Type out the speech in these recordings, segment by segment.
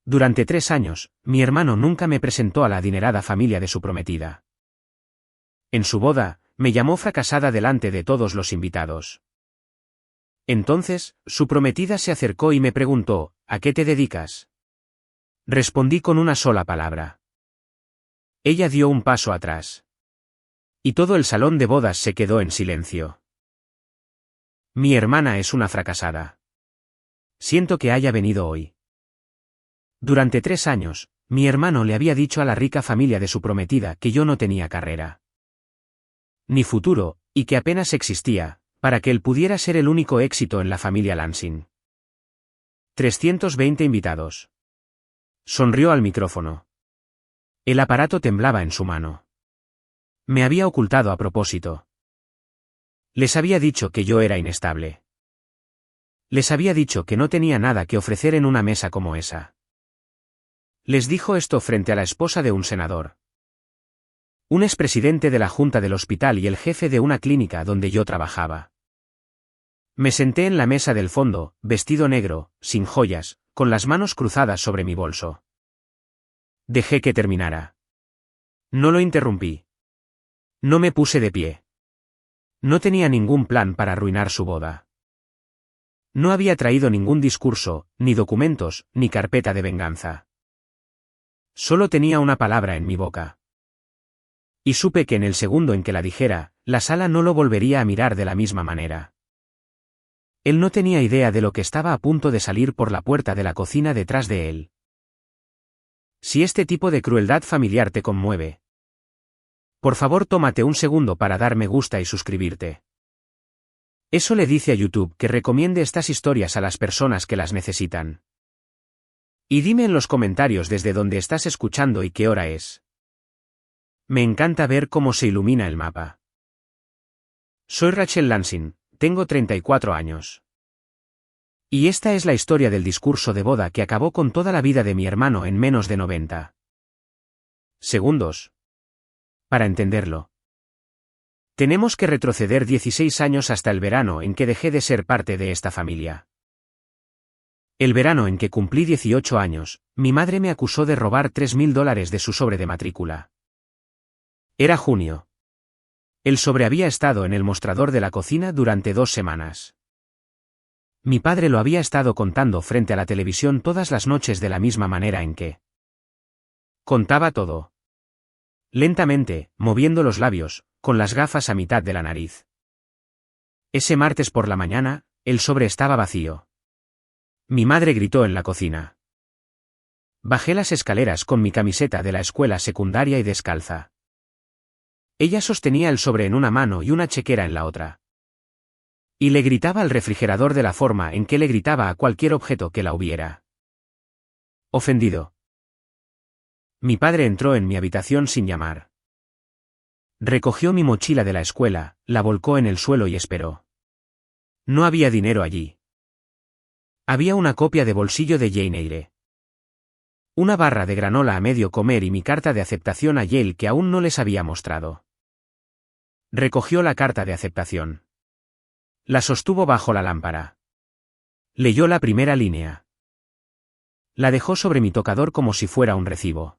Durante 3 años, mi hermano nunca me presentó a la adinerada familia de su prometida. En su boda, me llamó fracasada delante de todos los invitados. Entonces, su prometida se acercó y me preguntó, ¿a qué te dedicas? Respondí con una sola palabra. Ella dio un paso atrás. Y todo el salón de bodas se quedó en silencio. Mi hermana es una fracasada. Siento que haya venido hoy. Durante 3 años, mi hermano le había dicho a la rica familia de su prometida que yo no tenía carrera ni futuro, y que apenas existía, para que él pudiera ser el único éxito en la familia Lansing. 320 invitados. Sonrió al micrófono. El aparato temblaba en su mano. Me había ocultado a propósito. Les había dicho que yo era inestable. Les había dicho que no tenía nada que ofrecer en una mesa como esa. Les dijo esto frente a la esposa de un senador, un expresidente de la junta del hospital y el jefe de una clínica donde yo trabajaba. Me senté en la mesa del fondo, vestido negro, sin joyas, con las manos cruzadas sobre mi bolso. Dejé que terminara. No lo interrumpí. No me puse de pie. No tenía ningún plan para arruinar su boda. No había traído ningún discurso, ni documentos, ni carpeta de venganza. Solo tenía una palabra en mi boca. Y supe que en el segundo en que la dijera, la sala no lo volvería a mirar de la misma manera. Él no tenía idea de lo que estaba a punto de salir por la puerta de la cocina detrás de él. Si este tipo de crueldad familiar te conmueve, por favor tómate un segundo para dar me gusta y suscribirte. Eso le dice a YouTube que recomiende estas historias a las personas que las necesitan. Y dime en los comentarios desde dónde estás escuchando y qué hora es. Me encanta ver cómo se ilumina el mapa. Soy Rachel Lansing, tengo 34 años. Y esta es la historia del discurso de boda que acabó con toda la vida de mi hermano en menos de 90 segundos. Para entenderlo, tenemos que retroceder 16 años hasta el verano en que dejé de ser parte de esta familia. El verano en que cumplí 18 años, mi madre me acusó de robar $3.000 de su sobre de matrícula. Era junio. El sobre había estado en el mostrador de la cocina durante 2 semanas. Mi padre lo había estado contando frente a la televisión todas las noches de la misma manera en que contaba todo. Lentamente, moviendo los labios, con las gafas a mitad de la nariz. Ese martes por la mañana, el sobre estaba vacío. Mi madre gritó en la cocina. Bajé las escaleras con mi camiseta de la escuela secundaria y descalza. Ella sostenía el sobre en una mano y una chequera en la otra. Y le gritaba al refrigerador de la forma en que le gritaba a cualquier objeto que la hubiera ofendido. Mi padre entró en mi habitación sin llamar. Recogió mi mochila de la escuela, la volcó en el suelo y esperó. No había dinero allí. Había una copia de bolsillo de Jane Eyre, una barra de granola a medio comer y mi carta de aceptación a Yale que aún no les había mostrado. Recogió la carta de aceptación. La sostuvo bajo la lámpara. Leyó la primera línea. La dejó sobre mi tocador como si fuera un recibo.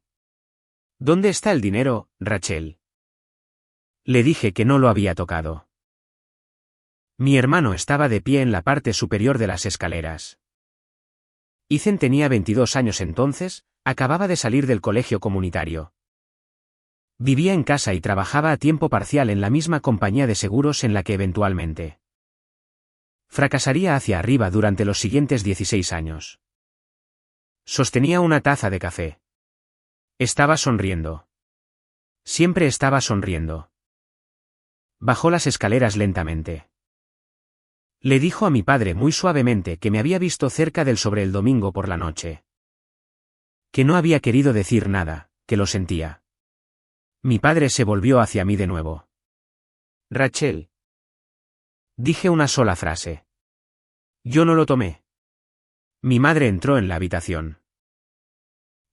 ¿Dónde está el dinero, Rachel? Le dije que no lo había tocado. Mi hermano estaba de pie en la parte superior de las escaleras. Ethan tenía 22 años entonces, acababa de salir del colegio comunitario. Vivía en casa y trabajaba a tiempo parcial en la misma compañía de seguros en la que eventualmente fracasaría hacia arriba durante los siguientes 16 años. Sostenía una taza de café. Estaba sonriendo. Siempre estaba sonriendo. Bajó las escaleras lentamente. Le dijo a mi padre muy suavemente que me había visto cerca del sobre el domingo por la noche. Que no había querido decir nada, que lo sentía. Mi padre se volvió hacia mí de nuevo. Rachel. Dije una sola frase. Yo no lo tomé. Mi madre entró en la habitación.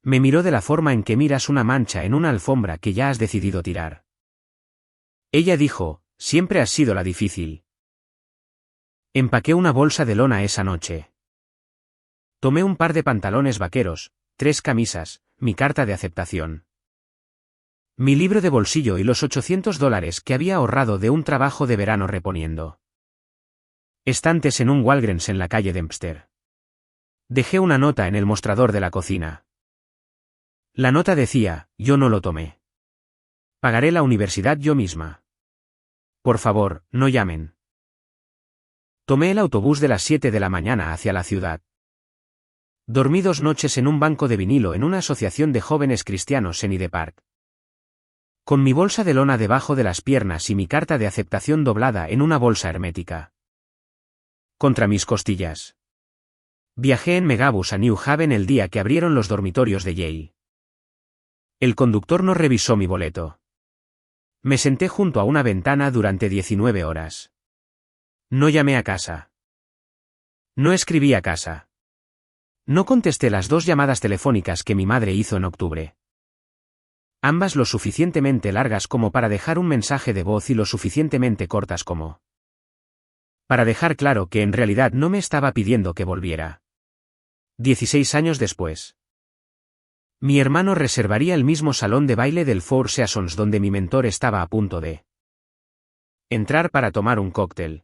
Me miró de la forma en que miras una mancha en una alfombra que ya has decidido tirar. Ella dijo, siempre has sido la difícil. Empaqué una bolsa de lona esa noche. Tomé un par de pantalones vaqueros, 3 camisas, mi carta de aceptación, mi libro de bolsillo y los $800 que había ahorrado de un trabajo de verano reponiendo estantes en un Walgreens en la calle Dempster. Dejé una nota en el mostrador de la cocina. La nota decía: yo no lo tomé. Pagaré la universidad yo misma. Por favor, no llamen. Tomé el autobús de las 7 de la mañana hacia la ciudad. Dormí 2 noches en un banco de vinilo en una asociación de jóvenes cristianos en Hyde Park. Con mi bolsa de lona debajo de las piernas y mi carta de aceptación doblada en una bolsa hermética contra mis costillas. Viajé en megabús a New Haven el día que abrieron los dormitorios de Yale. El conductor no revisó mi boleto. Me senté junto a una ventana durante 19 horas. No llamé a casa. No escribí a casa. No contesté las 2 llamadas telefónicas que mi madre hizo en octubre. Ambas lo suficientemente largas como para dejar un mensaje de voz y lo suficientemente cortas como para dejar claro que en realidad no me estaba pidiendo que volviera. 16 años después. Mi hermano reservaría el mismo salón de baile del Four Seasons donde mi mentor estaba a punto de entrar para tomar un cóctel.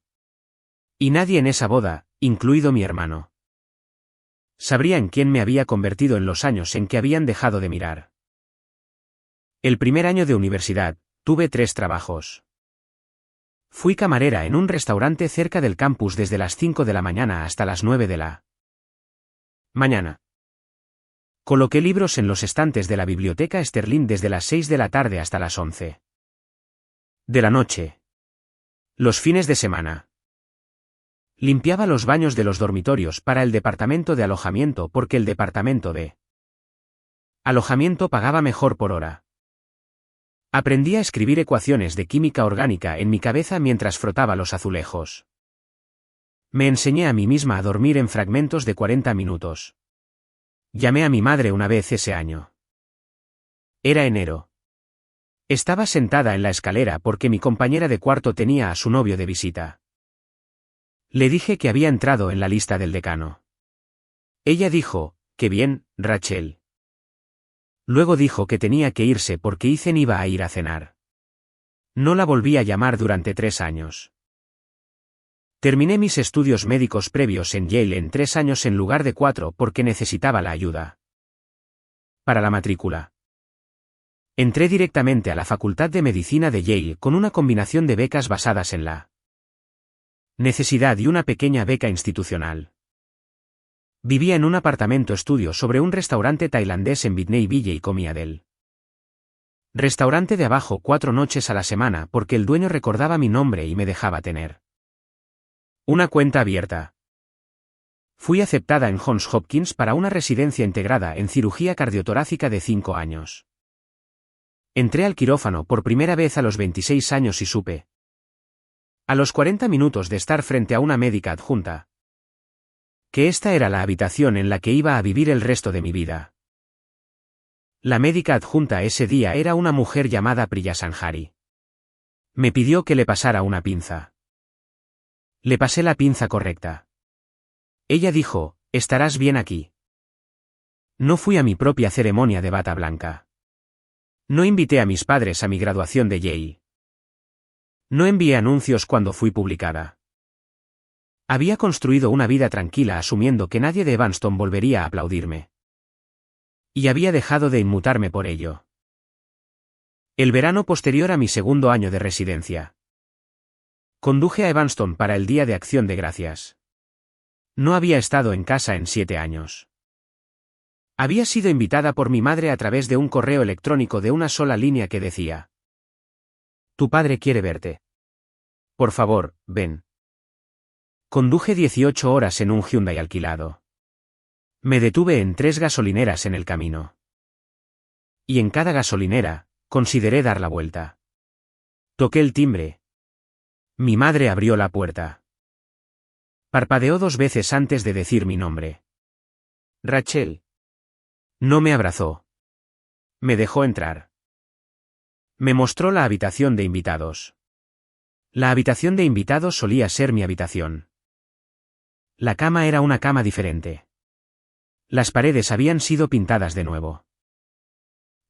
Y nadie en esa boda, incluido mi hermano, sabría en quién me había convertido en los años en que habían dejado de mirar. El primer año de universidad, tuve 3 trabajos. Fui camarera en un restaurante cerca del campus desde las 5 de la mañana hasta las 9 de la mañana. Coloqué libros en los estantes de la biblioteca Sterling desde las 6 de la tarde hasta las 11 de la noche. Los fines de semana. Limpiaba los baños de los dormitorios para el departamento de alojamiento porque el departamento de alojamiento pagaba mejor por hora. Aprendí a escribir ecuaciones de química orgánica en mi cabeza mientras frotaba los azulejos. Me enseñé a mí misma a dormir en fragmentos de 40 minutos. Llamé a mi madre una vez ese año. Era enero. Estaba sentada en la escalera porque mi compañera de cuarto tenía a su novio de visita. Le dije que había entrado en la lista del decano. Ella dijo: «Qué bien, Rachel». Luego dijo que tenía que irse porque Ethan iba a ir a cenar. No la volví a llamar durante 3 años. Terminé mis estudios médicos previos en Yale en 3 años en lugar de 4 porque necesitaba la ayuda para la matrícula. Entré directamente a la Facultad de Medicina de Yale con una combinación de becas basadas en la necesidad y una pequeña beca institucional. Vivía en un apartamento estudio sobre un restaurante tailandés en Bidney Villa y comía del restaurante de abajo 4 noches a la semana porque el dueño recordaba mi nombre y me dejaba tener una cuenta abierta. Fui aceptada en Johns Hopkins para una residencia integrada en cirugía cardiotorácica de 5 años. Entré al quirófano por primera vez a los 26 años y supe, a los 40 minutos de estar frente a una médica adjunta, que esta era la habitación en la que iba a vivir el resto de mi vida. La médica adjunta ese día era una mujer llamada Priya Sanjari. Me pidió que le pasara una pinza. Le pasé la pinza correcta. Ella dijo: «Estarás bien aquí». No fui a mi propia ceremonia de bata blanca. No invité a mis padres a mi graduación de Yale. No envié anuncios cuando fui publicada. Había construido una vida tranquila asumiendo que nadie de Evanston volvería a aplaudirme. Y había dejado de inmutarme por ello. El verano posterior a mi segundo año de residencia. Conduje a Evanston para el Día de Acción de Gracias. No había estado en casa en 7 años. Había sido invitada por mi madre a través de un correo electrónico de una sola línea que decía: «Tu padre quiere verte. Por favor, ven». Conduje 18 horas en un Hyundai alquilado. Me detuve en 3 gasolineras en el camino. Y en cada gasolinera, consideré dar la vuelta. Toqué el timbre. Mi madre abrió la puerta. Parpadeó 2 veces antes de decir mi nombre. Rachel. No me abrazó. Me dejó entrar. Me mostró la habitación de invitados. La habitación de invitados solía ser mi habitación. La cama era una cama diferente. Las paredes habían sido pintadas de nuevo.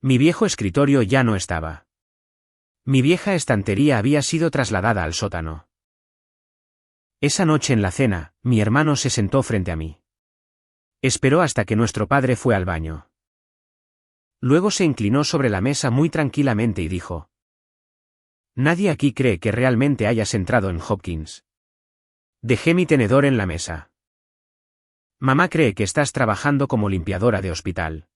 Mi viejo escritorio ya no estaba. Mi vieja estantería había sido trasladada al sótano. Esa noche en la cena, mi hermano se sentó frente a mí. Esperó hasta que nuestro padre fue al baño. Luego se inclinó sobre la mesa muy tranquilamente y dijo: «Nadie aquí cree que realmente hayas entrado en Hopkins. Dejé mi tenedor en la mesa. Mamá cree que estás trabajando como limpiadora de hospital.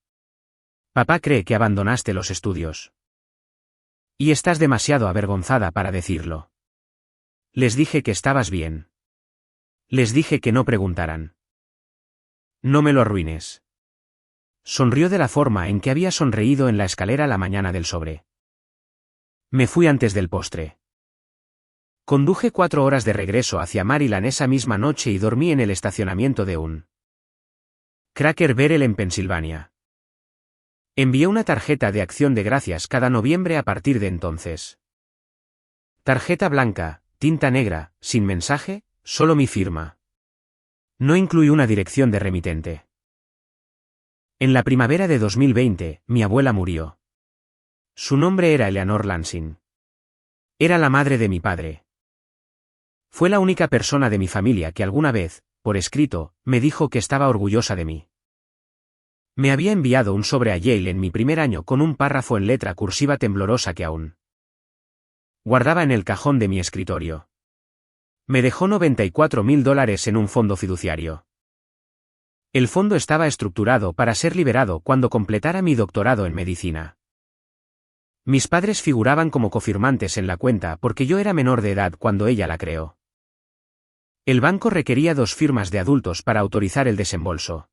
Papá cree que abandonaste los estudios. Y estás demasiado avergonzada para decirlo. Les dije que estabas bien. Les dije que no preguntaran. No me lo arruines». Sonrió de la forma en que había sonreído en la escalera la mañana del sobre. Me fui antes del postre. Conduje 4 horas de regreso hacia Maryland esa misma noche y dormí en el estacionamiento de un Cracker Barrel en Pensilvania. Envié una tarjeta de acción de gracias cada noviembre a partir de entonces. Tarjeta blanca, tinta negra, sin mensaje, solo mi firma. No incluí una dirección de remitente. En la primavera de 2020, mi abuela murió. Su nombre era Eleanor Lansing. Era la madre de mi padre. Fue la única persona de mi familia que alguna vez, por escrito, me dijo que estaba orgullosa de mí. Me había enviado un sobre a Yale en mi primer año con un párrafo en letra cursiva temblorosa que aún guardaba en el cajón de mi escritorio. Me dejó $94,000 en un fondo fiduciario. El fondo estaba estructurado para ser liberado cuando completara mi doctorado en medicina. Mis padres figuraban como cofirmantes en la cuenta porque yo era menor de edad cuando ella la creó. El banco requería 2 firmas de adultos para autorizar el desembolso.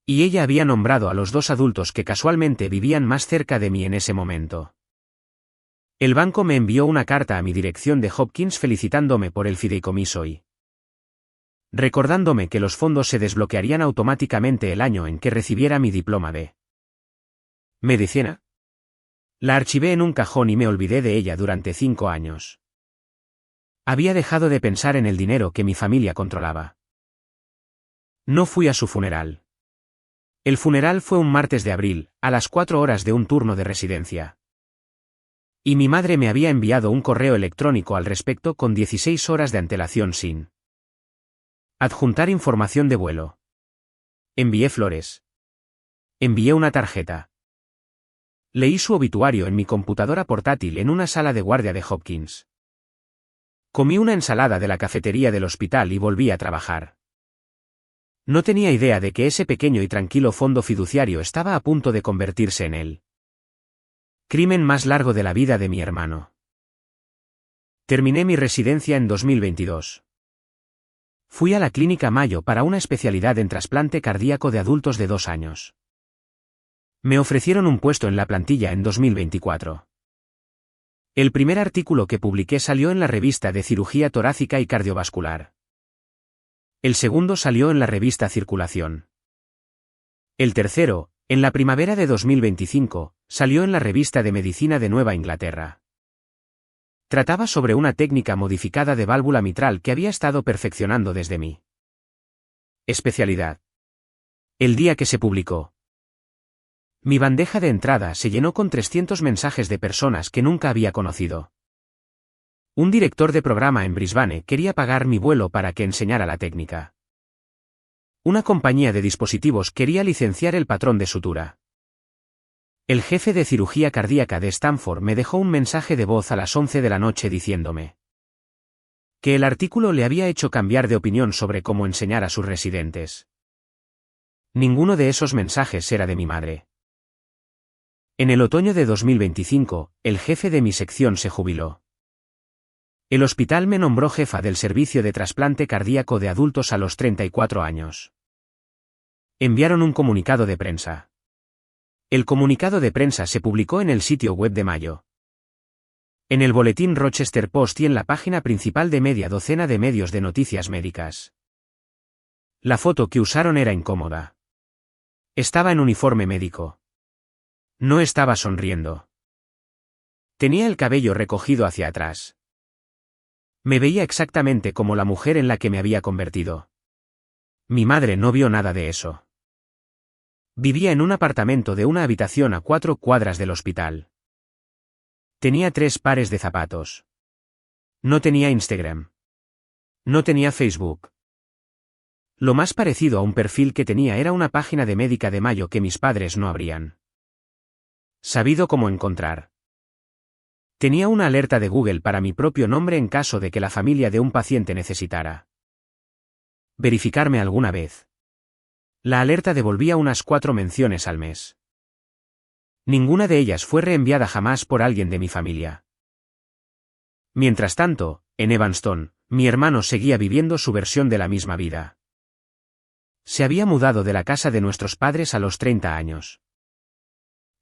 Y ella había nombrado a los 2 adultos que casualmente vivían más cerca de mí en ese momento. El banco me envió una carta a mi dirección de Hopkins felicitándome por el fideicomiso y recordándome que los fondos se desbloquearían automáticamente el año en que recibiera mi diploma de medicina. La archivé en un cajón y me olvidé de ella durante 5 años. Había dejado de pensar en el dinero que mi familia controlaba. No fui a su funeral. El funeral fue un martes de abril, a las 4 horas de un turno de residencia. Y mi madre me había enviado un correo electrónico al respecto con 16 horas de antelación sin adjuntar información de vuelo. Envié flores. Envié una tarjeta. Leí su obituario en mi computadora portátil en una sala de guardia de Hopkins. Comí una ensalada de la cafetería del hospital y volví a trabajar. No tenía idea de que ese pequeño y tranquilo fondo fiduciario estaba a punto de convertirse en el crimen más largo de la vida de mi hermano. Terminé mi residencia en 2022. Fui a la clínica Mayo para una especialidad en trasplante cardíaco de adultos de 2 años. Me ofrecieron un puesto en la plantilla en 2024. El primer artículo que publiqué salió en la revista de Cirugía Torácica y Cardiovascular. El segundo salió en la revista Circulación. El tercero, en la primavera de 2025, salió en la revista de Medicina de Nueva Inglaterra. Trataba sobre una técnica modificada de válvula mitral que había estado perfeccionando desde mi especialidad. El día que se publicó, mi bandeja de entrada se llenó con 300 mensajes de personas que nunca había conocido. Un director de programa en Brisbane quería pagar mi vuelo para que enseñara la técnica. Una compañía de dispositivos quería licenciar el patrón de sutura. El jefe de cirugía cardíaca de Stanford me dejó un mensaje de voz a las 11 de la noche diciéndome que el artículo le había hecho cambiar de opinión sobre cómo enseñar a sus residentes. Ninguno de esos mensajes era de mi madre. En el otoño de 2025, el jefe de mi sección se jubiló. El hospital me nombró jefa del servicio de trasplante cardíaco de adultos a los 34 años. Enviaron un comunicado de prensa. El comunicado de prensa se publicó en el sitio web de Mayo, en el boletín Rochester Post y en la página principal de media docena de medios de noticias médicas. La foto que usaron era incómoda. Estaba en uniforme médico. No estaba sonriendo. Tenía el cabello recogido hacia atrás. Me veía exactamente como la mujer en la que me había convertido. Mi madre no vio nada de eso. Vivía en un apartamento de una habitación a 4 cuadras del hospital. Tenía 3 pares de zapatos. No tenía Instagram. No tenía Facebook. Lo más parecido a un perfil que tenía era una página de médica de Mayo que mis padres no habrían sabido cómo encontrar. Tenía una alerta de Google para mi propio nombre en caso de que la familia de un paciente necesitara verificarme alguna vez. La alerta devolvía unas 4 menciones al mes. Ninguna de ellas fue reenviada jamás por alguien de mi familia. Mientras tanto, en Evanston, mi hermano seguía viviendo su versión de la misma vida. Se había mudado de la casa de nuestros padres a los 30 años.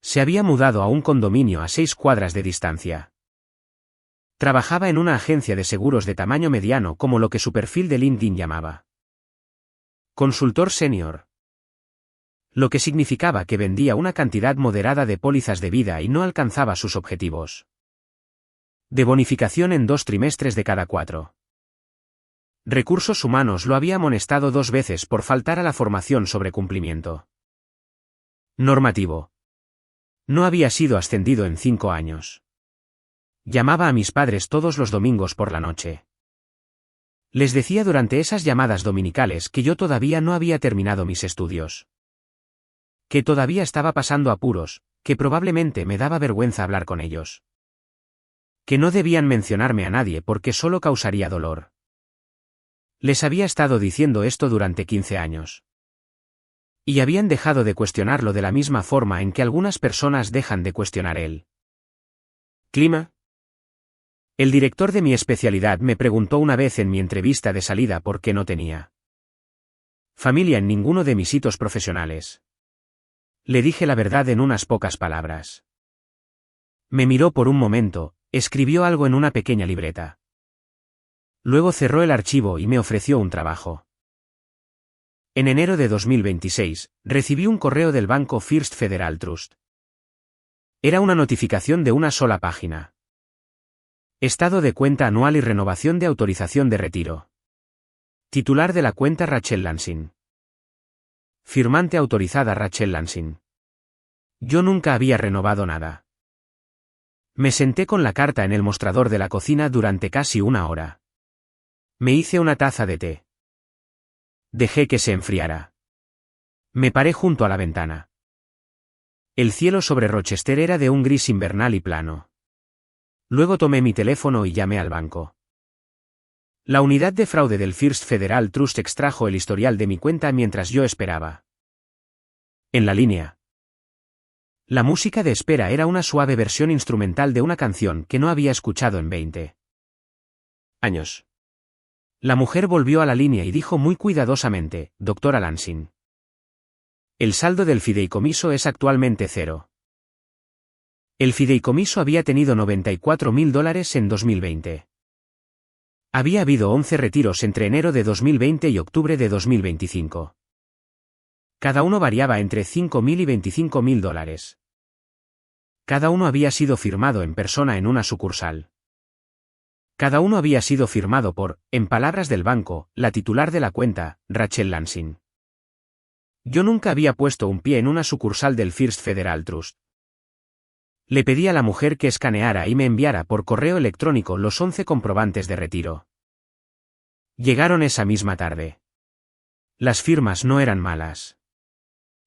Se había mudado a un condominio a 6 cuadras de distancia. Trabajaba en una agencia de seguros de tamaño mediano, como lo que su perfil de LinkedIn llamaba consultor senior. Lo que significaba que vendía una cantidad moderada de pólizas de vida y no alcanzaba sus objetivos de bonificación en 2 trimestres de cada 4. Recursos Humanos lo había amonestado 2 veces por faltar a la formación sobre cumplimiento normativo. No había sido ascendido en 5 años. Llamaba a mis padres todos los domingos por la noche. Les decía durante esas llamadas dominicales que yo todavía no había terminado mis estudios. Que todavía estaba pasando apuros, que probablemente me daba vergüenza hablar con ellos. Que no debían mencionarme a nadie porque solo causaría dolor. Les había estado diciendo esto durante 15 años. Y habían dejado de cuestionarlo de la misma forma en que algunas personas dejan de cuestionar el clima. El director de mi especialidad me preguntó una vez en mi entrevista de salida por qué no tenía familia en ninguno de mis hitos profesionales. Le dije la verdad en unas pocas palabras. Me miró por un momento, escribió algo en una pequeña libreta. Luego cerró el archivo y me ofreció un trabajo. En enero de 2026, recibí un correo del banco First Federal Trust. Era una notificación de una sola página. Estado de cuenta anual y renovación de autorización de retiro. Titular de la cuenta Rachel Lansing. Firmante autorizada Rachel Lansing. Yo nunca había renovado nada. Me senté con la carta en el mostrador de la cocina durante casi 1 hora. Me hice una taza de té. Dejé que se enfriara. Me paré junto a la ventana. El cielo sobre Rochester era de un gris invernal y plano. Luego tomé mi teléfono y llamé al banco. La unidad de fraude del First Federal Trust extrajo el historial de mi cuenta mientras yo esperaba. En la línea. La música de espera era una suave versión instrumental de una canción que no había escuchado en 20 años. La mujer volvió a la línea y dijo muy cuidadosamente, «Doctora Lansing. El saldo del fideicomiso es actualmente 0. El fideicomiso había tenido $94.000 en 2020. Había habido 11 retiros entre enero de 2020 y octubre de 2025. Cada uno variaba entre $5.000 y $25.000. Cada uno había sido firmado en persona en una sucursal. Cada uno había sido firmado por, en palabras del banco, la titular de la cuenta, Rachel Lansing. Yo nunca había puesto un pie en una sucursal del First Federal Trust. Le pedí a la mujer que escaneara y me enviara por correo electrónico los 11 comprobantes de retiro. Llegaron esa misma tarde. Las firmas no eran malas.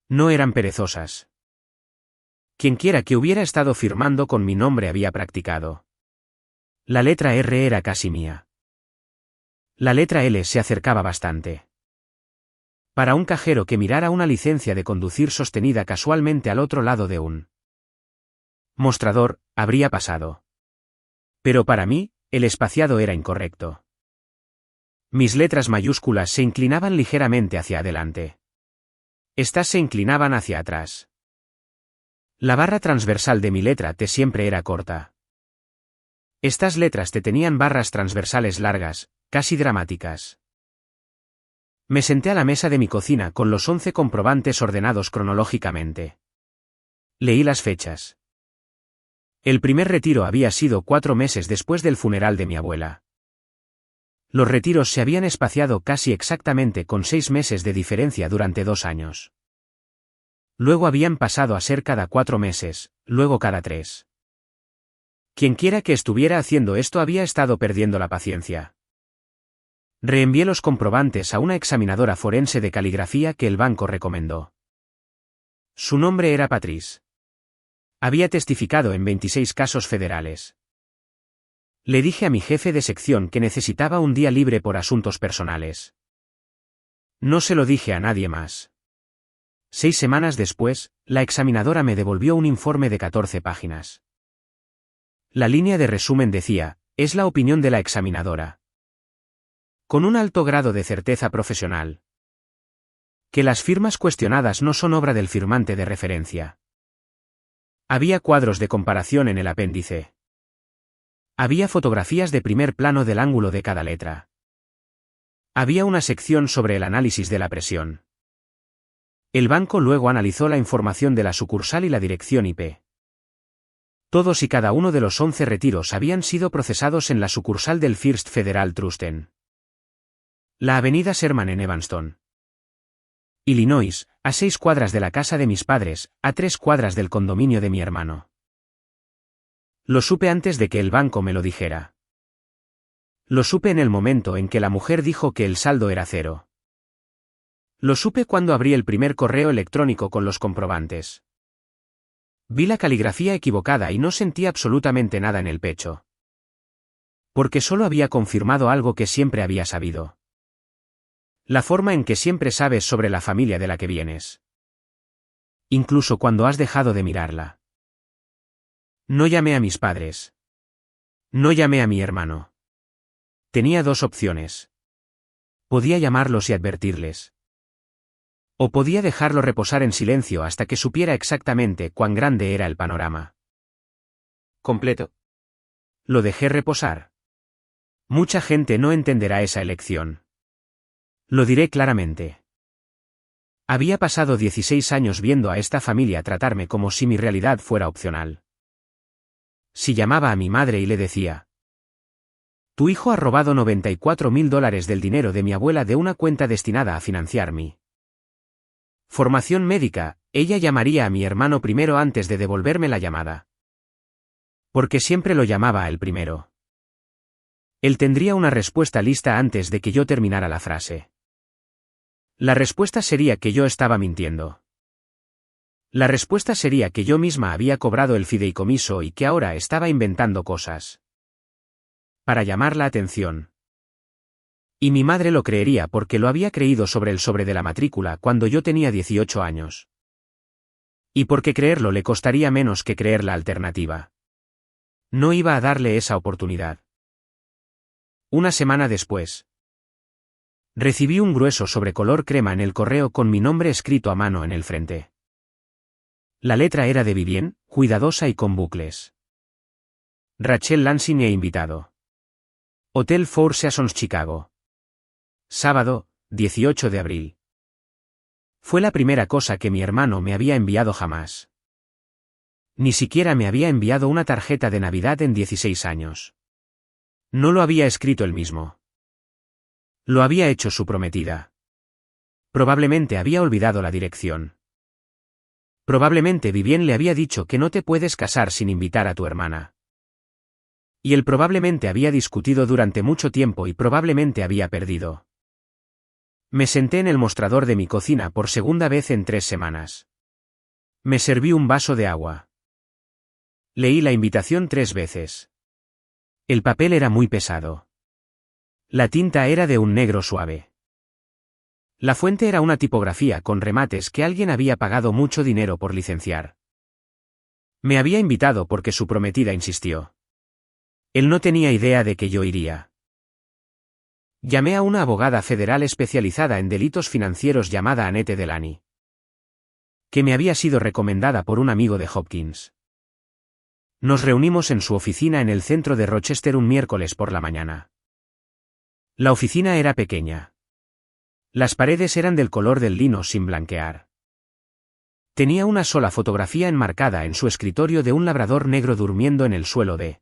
No eran perezosas. Quienquiera que hubiera estado firmando con mi nombre había practicado. La letra R era casi mía. La letra L se acercaba bastante. Para un cajero que mirara una licencia de conducir sostenida casualmente al otro lado de un mostrador, habría pasado. Pero para mí, el espaciado era incorrecto. Mis letras mayúsculas se inclinaban ligeramente hacia adelante. Estas se inclinaban hacia atrás. La barra transversal de mi letra T siempre era corta. Estas letras T tenían barras transversales largas, casi dramáticas. Me senté a la mesa de mi cocina con los 11 comprobantes ordenados cronológicamente. Leí las fechas. El primer retiro había sido 4 meses después del funeral de mi abuela. Los retiros se habían espaciado casi exactamente con 6 meses de diferencia durante 2 años. Luego habían pasado a ser cada 4 meses, luego cada 3. Quienquiera que estuviera haciendo esto había estado perdiendo la paciencia. Reenvié los comprobantes a una examinadora forense de caligrafía que el banco recomendó. Su nombre era Patrice. Había testificado en 26 casos federales. Le dije a mi jefe de sección que necesitaba un día libre por asuntos personales. No se lo dije a nadie más. 6 semanas después, la examinadora me devolvió un informe de 14 páginas. La línea de resumen decía, es la opinión de la examinadora. Con un alto grado de certeza profesional. Que las firmas cuestionadas no son obra del firmante de referencia. Había cuadros de comparación en el apéndice. Había fotografías de primer plano del ángulo de cada letra. Había una sección sobre el análisis de la presión. El banco luego analizó la información de la sucursal y la dirección IP. Todos y cada uno de los 11 retiros habían sido procesados en la sucursal del First Federal Trust en la avenida Sherman en Evanston, Illinois, a 6 cuadras de la casa de mis padres, a 3 cuadras del condominio de mi hermano. Lo supe antes de que el banco me lo dijera. Lo supe en el momento en que la mujer dijo que el saldo era 0. Lo supe cuando abrí el primer correo electrónico con los comprobantes. Vi la caligrafía equivocada y no sentí absolutamente nada en el pecho. Porque solo había confirmado algo que siempre había sabido. La forma en que siempre sabes sobre la familia de la que vienes. Incluso cuando has dejado de mirarla. No llamé a mis padres. No llamé a mi hermano. Tenía 2 opciones. Podía llamarlos y advertirles. O podía dejarlo reposar en silencio hasta que supiera exactamente cuán grande era el panorama completo. Lo dejé reposar. Mucha gente no entenderá esa elección. Lo diré claramente. Había pasado 16 años viendo a esta familia tratarme como si mi realidad fuera opcional. Si llamaba a mi madre y le decía: tu hijo ha robado $94,000 del dinero de mi abuela de una cuenta destinada a financiar mi formación médica, ella llamaría a mi hermano primero antes de devolverme la llamada. Porque siempre lo llamaba a él primero. Él tendría una respuesta lista antes de que yo terminara la frase. La respuesta sería que yo estaba mintiendo. La respuesta sería que yo misma había cobrado el fideicomiso y que ahora estaba inventando cosas para llamar la atención. Y mi madre lo creería porque lo había creído sobre el sobre de la matrícula cuando yo tenía 18 años. Y porque creerlo le costaría menos que creer la alternativa. No iba a darle esa oportunidad. Una semana después, recibí un grueso sobre color crema en el correo con mi nombre escrito a mano en el frente. La letra era de Vivien, cuidadosa y con bucles. Rachel Lansing e invitado. Hotel Four Seasons Chicago. Sábado, 18 de abril. Fue la primera cosa que mi hermano me había enviado jamás. Ni siquiera me había enviado una tarjeta de Navidad en 16 años. No lo había escrito él mismo. Lo había hecho su prometida. Probablemente había olvidado la dirección. Probablemente Vivien le había dicho que no te puedes casar sin invitar a tu hermana. Y él probablemente había discutido durante mucho tiempo y probablemente había perdido. Me senté en el mostrador de mi cocina por segunda vez en 3 semanas. Me serví un vaso de agua. Leí la invitación 3 veces. El papel era muy pesado. La tinta era de un negro suave. La fuente era una tipografía con remates que alguien había pagado mucho dinero por licenciar. Me había invitado porque su prometida insistió. Él no tenía idea de que yo iría. Llamé a una abogada federal especializada en delitos financieros llamada Annette Delany, que me había sido recomendada por un amigo de Hopkins. Nos reunimos en su oficina en el centro de Rochester un miércoles por la mañana. La oficina era pequeña. Las paredes eran del color del lino sin blanquear. Tenía una sola fotografía enmarcada en su escritorio de un labrador negro durmiendo en el suelo de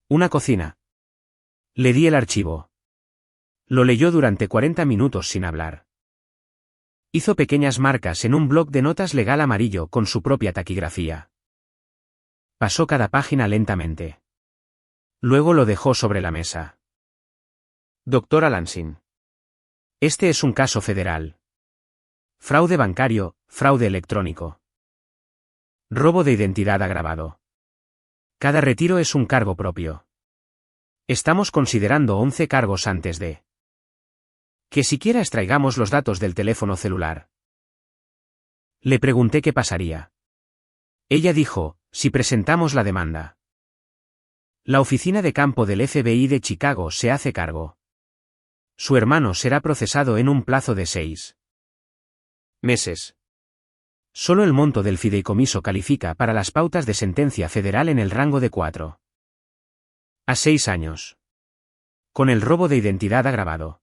una cocina. Le di el archivo. Lo leyó durante 40 minutos sin hablar. Hizo pequeñas marcas en un bloc de notas legal amarillo con su propia taquigrafía. Pasó cada página lentamente. Luego lo dejó sobre la mesa. Doctora Lansing. Este es un caso federal. Fraude bancario, fraude electrónico. Robo de identidad agravado. Cada retiro es un cargo propio. Estamos considerando 11 cargos antes de que siquiera extraigamos los datos del teléfono celular. Le pregunté qué pasaría. Ella dijo, si presentamos la demanda. La oficina de campo del FBI de Chicago se hace cargo. Su hermano será procesado en un plazo de 6 meses. Solo el monto del fideicomiso califica para las pautas de sentencia federal en el rango de 4 a 6 años. Con el robo de identidad agravado.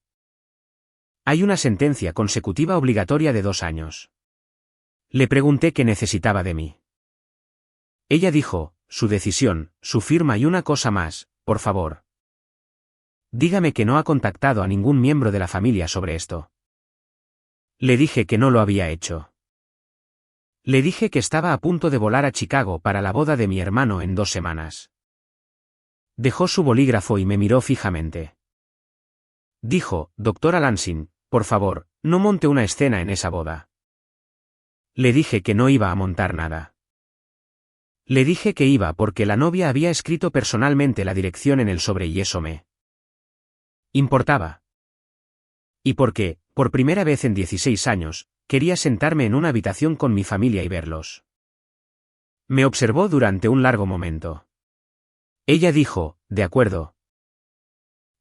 Hay una sentencia consecutiva obligatoria de 2 años. Le pregunté qué necesitaba de mí. Ella dijo, su decisión, su firma y una cosa más, por favor. Dígame que no ha contactado a ningún miembro de la familia sobre esto. Le dije que no lo había hecho. Le dije que estaba a punto de volar a Chicago para la boda de mi hermano en 2 semanas. Dejó su bolígrafo y me miró fijamente. Dijo, doctora Lansing, por favor, no monte una escena en esa boda. Le dije que no iba a montar nada. Le dije que iba porque la novia había escrito personalmente la dirección en el sobre y eso me importaba. Y porque, por primera vez en 16 años, quería sentarme en una habitación con mi familia y verlos. Me observó durante un largo momento. Ella dijo, de acuerdo.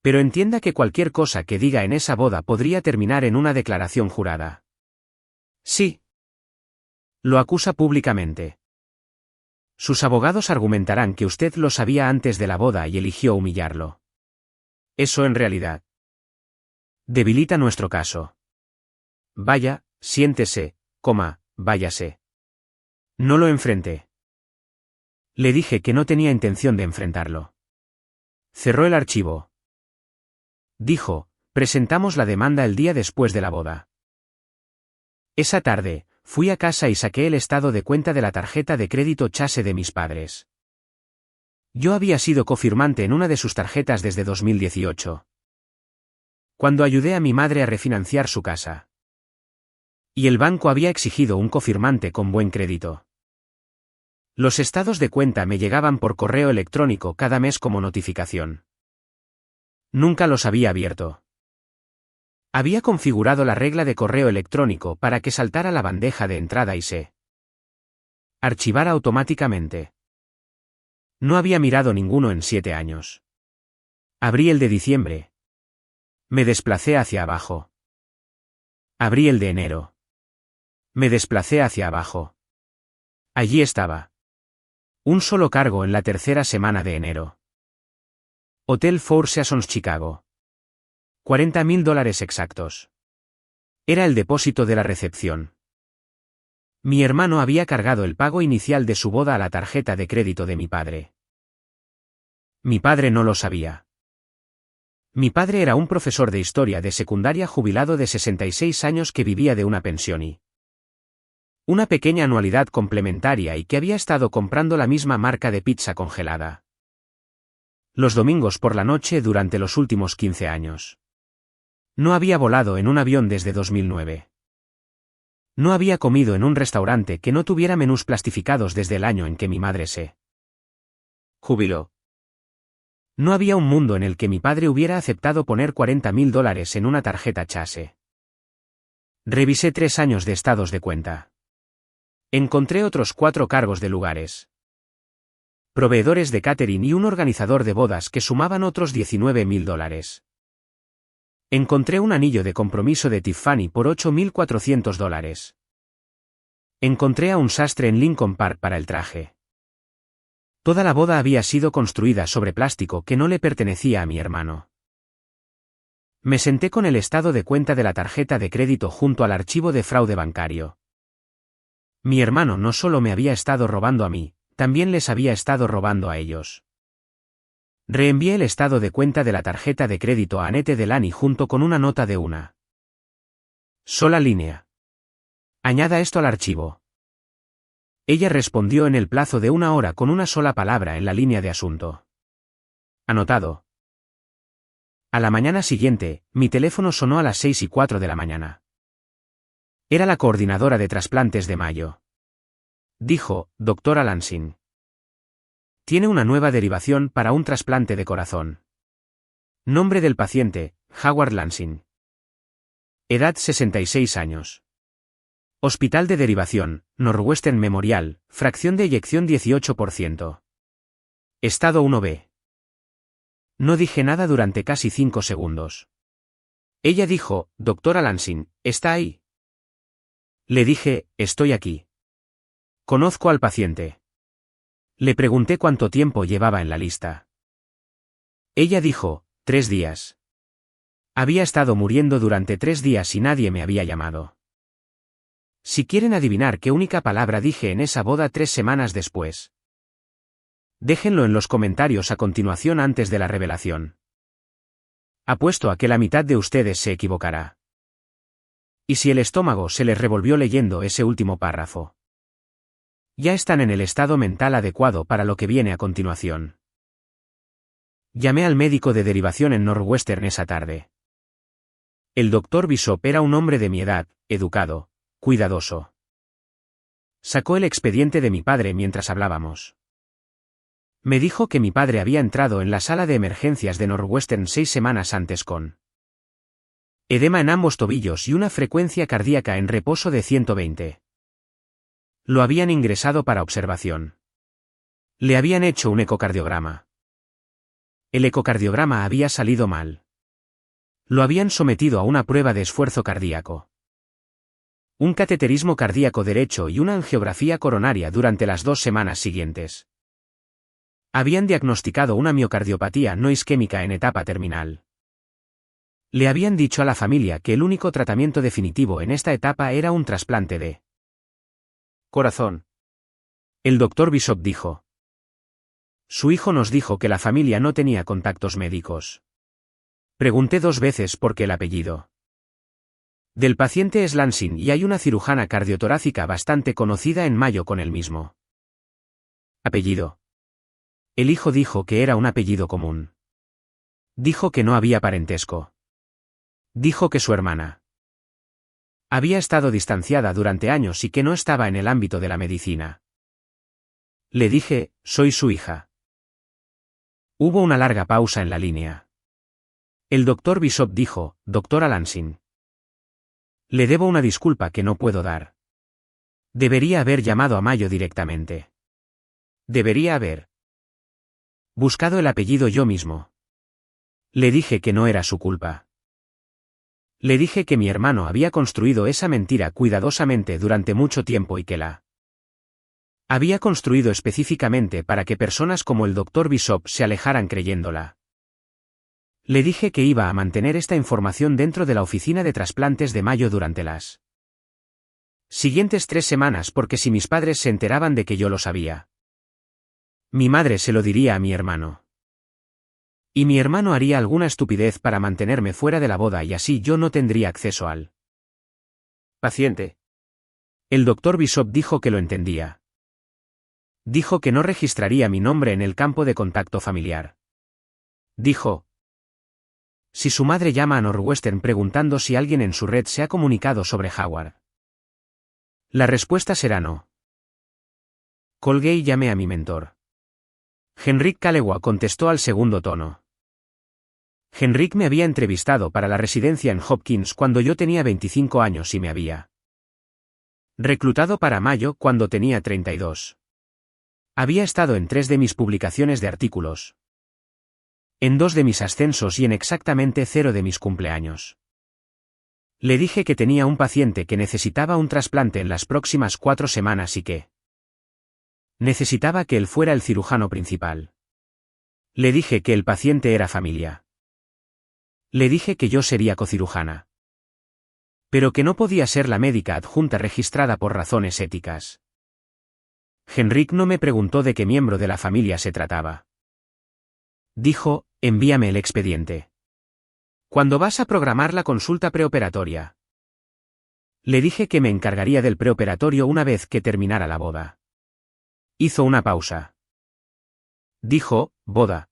Pero entienda que cualquier cosa que diga en esa boda podría terminar en una declaración jurada. Sí. Lo acusa públicamente. Sus abogados argumentarán que usted lo sabía antes de la boda y eligió humillarlo. Eso en realidad debilita nuestro caso. Vaya, siéntese, váyase. No lo enfrenté. Le dije que no tenía intención de enfrentarlo. Cerró el archivo. Dijo, presentamos la demanda el día después de la boda. Esa tarde, fui a casa y saqué el estado de cuenta de la tarjeta de crédito Chase de mis padres. Yo había sido cofirmante en una de sus tarjetas desde 2018. Cuando ayudé a mi madre a refinanciar su casa. Y el banco había exigido un cofirmante con buen crédito. Los estados de cuenta me llegaban por correo electrónico cada mes como notificación. Nunca los había abierto. Había configurado la regla de correo electrónico para que saltara la bandeja de entrada y se archivara automáticamente. No había mirado ninguno en 7 años. Abrí el de diciembre. Me desplacé hacia abajo. Abrí el de enero. Me desplacé hacia abajo. Allí estaba. Un solo cargo en la tercera semana de enero. Hotel Four Seasons Chicago. $40,000 exactos. Era el depósito de la recepción. Mi hermano había cargado el pago inicial de su boda a la tarjeta de crédito de mi padre. Mi padre no lo sabía. Mi padre era un profesor de historia de secundaria jubilado de 66 años que vivía de una pensión y una pequeña anualidad complementaria y que había estado comprando la misma marca de pizza congelada los domingos por la noche durante los últimos 15 años. No había volado en un avión desde 2009. No había comido en un restaurante que no tuviera menús plastificados desde el año en que mi madre se jubiló. No había un mundo en el que mi padre hubiera aceptado poner $40,000 en una tarjeta Chase. Revisé 3 años de estados de cuenta. Encontré otros 4 cargos de lugares. Proveedores de catering y un organizador de bodas que sumaban otros $19,000. Encontré un anillo de compromiso de Tiffany por $8,400. Encontré a un sastre en Lincoln Park para el traje. Toda la boda había sido construida sobre plástico que no le pertenecía a mi hermano. Me senté con el estado de cuenta de la tarjeta de crédito junto al archivo de fraude bancario. Mi hermano no solo me había estado robando a mí, también les había estado robando a ellos. Reenvié el estado de cuenta de la tarjeta de crédito a Annette Delany junto con una nota de una sola línea. Añada esto al archivo. Ella respondió en el plazo de 1 hora con una sola palabra en la línea de asunto. Anotado. A la mañana siguiente, mi teléfono sonó a las 6:04 de la mañana. Era la coordinadora de trasplantes de Mayo. Dijo, doctora Lansing. Tiene una nueva derivación para un trasplante de corazón. Nombre del paciente, Howard Lansing. Edad 66 años. Hospital de derivación, Northwestern Memorial, fracción de eyección 18%. Estado 1B. No dije nada durante casi 5 segundos. Ella dijo, doctora Lansing, ¿está ahí? Le dije, estoy aquí. Conozco al paciente. Le pregunté cuánto tiempo llevaba en la lista. Ella dijo, 3 días. Había estado muriendo durante 3 días y nadie me había llamado. Si quieren adivinar qué única palabra dije en esa boda 3 semanas después. Déjenlo en los comentarios a continuación antes de la revelación. Apuesto a que la mitad de ustedes se equivocará. Y si el estómago se les revolvió leyendo ese último párrafo. Ya están en el estado mental adecuado para lo que viene a continuación. Llamé al médico de derivación en Northwestern esa tarde. El doctor Bishop era un hombre de mi edad, educado, cuidadoso. Sacó el expediente de mi padre mientras hablábamos. Me dijo que mi padre había entrado en la sala de emergencias de Northwestern 6 semanas antes con edema en ambos tobillos y una frecuencia cardíaca en reposo de 120. Lo habían ingresado para observación. Le habían hecho un ecocardiograma. El ecocardiograma había salido mal. Lo habían sometido a una prueba de esfuerzo cardíaco. Un cateterismo cardíaco derecho y una angiografía coronaria durante las 2 semanas siguientes. Habían diagnosticado una miocardiopatía no isquémica en etapa terminal. Le habían dicho a la familia que el único tratamiento definitivo en esta etapa era un trasplante de corazón. El doctor Bishop dijo. Su hijo nos dijo que la familia no tenía contactos médicos. Pregunté 2 veces por qué el apellido del paciente es Lansing y hay una cirujana cardiotorácica bastante conocida en Mayo con el mismo apellido. El hijo dijo que era un apellido común. Dijo que no había parentesco. Dijo que su hermana había estado distanciada durante años y que no estaba en el ámbito de la medicina. Le dije, soy su hija. Hubo una larga pausa en la línea. El doctor Bishop dijo, doctora Lansing. Le debo una disculpa que no puedo dar. Debería haber llamado a Mayo directamente. Debería haber buscado el apellido yo mismo. Le dije que no era su culpa. Le dije que mi hermano había construido esa mentira cuidadosamente durante mucho tiempo y que la había construido específicamente para que personas como el doctor Bishop se alejaran creyéndola. Le dije que iba a mantener esta información dentro de la oficina de trasplantes de Mayo durante las siguientes 3 semanas porque si mis padres se enteraban de que yo lo sabía, mi madre se lo diría a mi hermano. Y mi hermano haría alguna estupidez para mantenerme fuera de la boda y así yo no tendría acceso al paciente. El doctor Bishop dijo que lo entendía. Dijo que no registraría mi nombre en el campo de contacto familiar. Dijo, si su madre llama a Northwestern preguntando si alguien en su red se ha comunicado sobre Howard, la respuesta será no. Colgué y llamé a mi mentor. Henrik Kalewa contestó al segundo tono. Henrik me había entrevistado para la residencia en Hopkins cuando yo tenía 25 años y me había reclutado para Mayo cuando tenía 32. Había estado en 3 de mis publicaciones de artículos, en 2 de mis ascensos y en exactamente 0 de mis cumpleaños. Le dije que tenía un paciente que necesitaba un trasplante en las próximas 4 semanas y que necesitaba que él fuera el cirujano principal. Le dije que el paciente era familia. Le dije que yo sería cocirujana. Pero que no podía ser la médica adjunta registrada por razones éticas. Henrik no me preguntó de qué miembro de la familia se trataba. Dijo, envíame el expediente. ¿Cuándo vas a programar la consulta preoperatoria? Le dije que me encargaría del preoperatorio una vez que terminara la boda. Hizo una pausa. Dijo, ¿boda?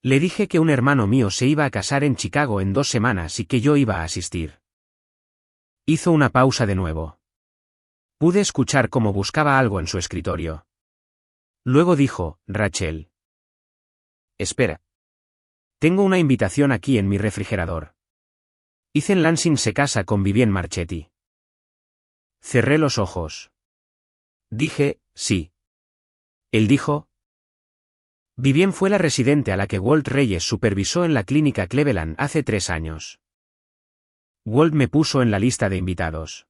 Le dije que un hermano mío se iba a casar en Chicago en 2 semanas y que yo iba a asistir. Hizo una pausa de nuevo. Pude escuchar cómo buscaba algo en su escritorio. Luego dijo, Rachel. Espera. Tengo una invitación aquí en mi refrigerador. Ethan Lansing se casa con Vivienne Marchetti. Cerré los ojos. Dije, sí. Él dijo. Vivienne fue la residente a la que Walt Reyes supervisó en la clínica Cleveland hace 3 años. Walt me puso en la lista de invitados.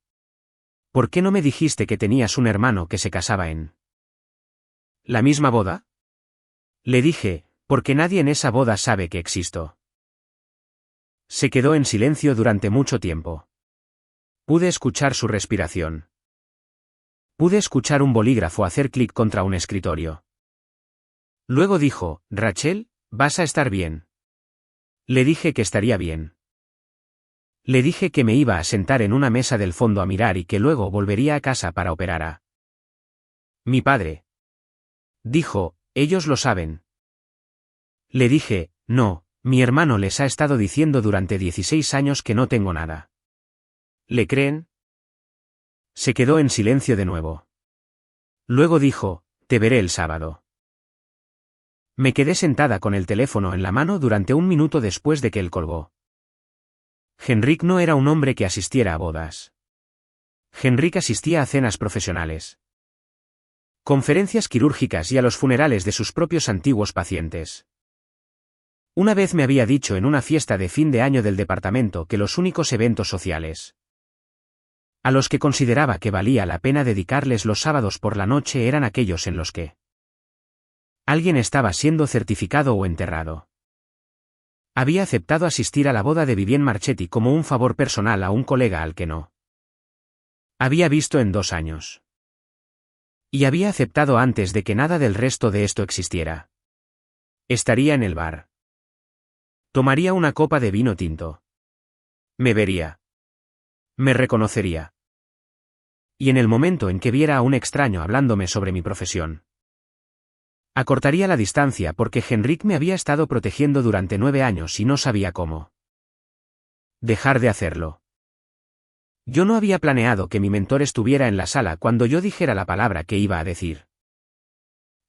¿Por qué no me dijiste que tenías un hermano que se casaba en la misma boda? Le dije, porque nadie en esa boda sabe que existo. Se quedó en silencio durante mucho tiempo. Pude escuchar su respiración. Pude escuchar un bolígrafo hacer clic contra un escritorio. Luego dijo, Rachel, vas a estar bien. Le dije que estaría bien. Le dije que me iba a sentar en una mesa del fondo a mirar y que luego volvería a casa para operar a mi padre. Dijo, ellos lo saben. Le dije, no, mi hermano les ha estado diciendo durante 16 años que no tengo nada. ¿Le creen? Se quedó en silencio de nuevo. Luego dijo, te veré el sábado. Me quedé sentada con el teléfono en la mano durante 1 minuto después de que él colgó. Henrik no era un hombre que asistiera a bodas. Henrik asistía a cenas profesionales, conferencias quirúrgicas y a los funerales de sus propios antiguos pacientes. Una vez me había dicho en una fiesta de fin de año del departamento que los únicos eventos sociales a los que consideraba que valía la pena dedicarles los sábados por la noche eran aquellos en los que alguien estaba siendo certificado o enterrado. Había aceptado asistir a la boda de Vivienne Marchetti como un favor personal a un colega al que no había visto en 2 años. Y había aceptado antes de que nada del resto de esto existiera. Estaría en el bar. Tomaría una copa de vino tinto. Me vería. Me reconocería. Y en el momento en que viera a un extraño hablándome sobre mi profesión, acortaría la distancia porque Henrik me había estado protegiendo durante 9 años y no sabía cómo dejar de hacerlo. Yo no había planeado que mi mentor estuviera en la sala cuando yo dijera la palabra que iba a decir.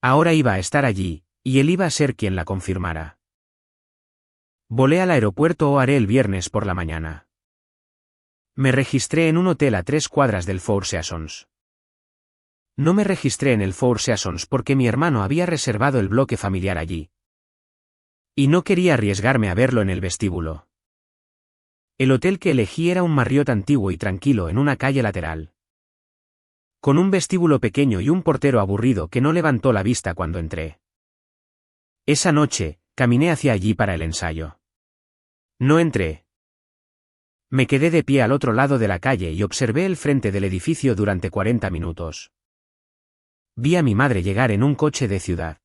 Ahora iba a estar allí, y él iba a ser quien la confirmara. Volé al aeropuerto O'Hare el viernes por la mañana. Me registré en un hotel a 3 cuadras del Four Seasons. No me registré en el Four Seasons porque mi hermano había reservado el bloque familiar allí. Y no quería arriesgarme a verlo en el vestíbulo. El hotel que elegí era un Marriott antiguo y tranquilo en una calle lateral, con un vestíbulo pequeño y un portero aburrido que no levantó la vista cuando entré. Esa noche, caminé hacia allí para el ensayo. No entré. Me quedé de pie al otro lado de la calle y observé el frente del edificio durante 40 minutos. Vi a mi madre llegar en un coche de ciudad.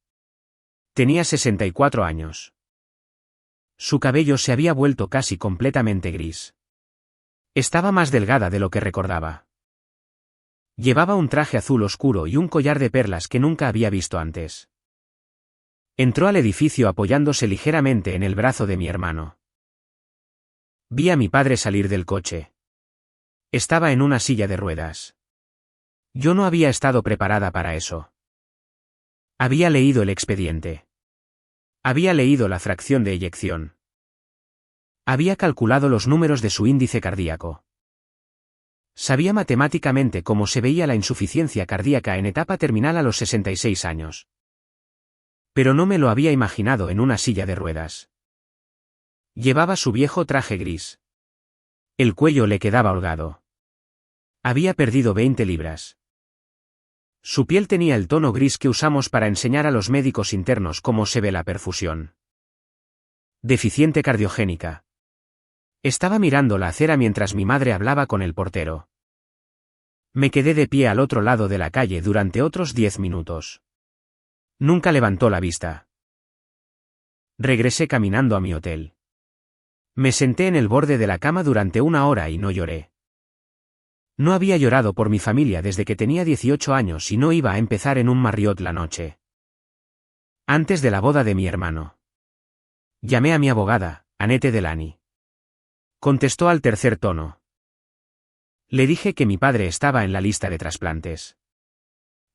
Tenía 64 años. Su cabello se había vuelto casi completamente gris. Estaba más delgada de lo que recordaba. Llevaba un traje azul oscuro y un collar de perlas que nunca había visto antes. Entró al edificio apoyándose ligeramente en el brazo de mi hermano. Vi a mi padre salir del coche. Estaba en una silla de ruedas. Yo no había estado preparada para eso. Había leído el expediente. Había leído la fracción de eyección. Había calculado los números de su índice cardíaco. Sabía matemáticamente cómo se veía la insuficiencia cardíaca en etapa terminal a los 66 años. Pero no me lo había imaginado en una silla de ruedas. Llevaba su viejo traje gris. El cuello le quedaba holgado. Había perdido 20 libras. Su piel tenía el tono gris que usamos para enseñar a los médicos internos cómo se ve la perfusión. Deficiente cardiogénica. Estaba mirando la acera mientras mi madre hablaba con el portero. Me quedé de pie al otro lado de la calle durante otros 10 minutos. Nunca levantó la vista. Regresé caminando a mi hotel. Me senté en el borde de la cama durante 1 hora y no lloré. No había llorado por mi familia desde que tenía 18 años y no iba a empezar en un Marriott la noche antes de la boda de mi hermano. Llamé a mi abogada, Annette Delany. Contestó al tercer tono. Le dije que mi padre estaba en la lista de trasplantes.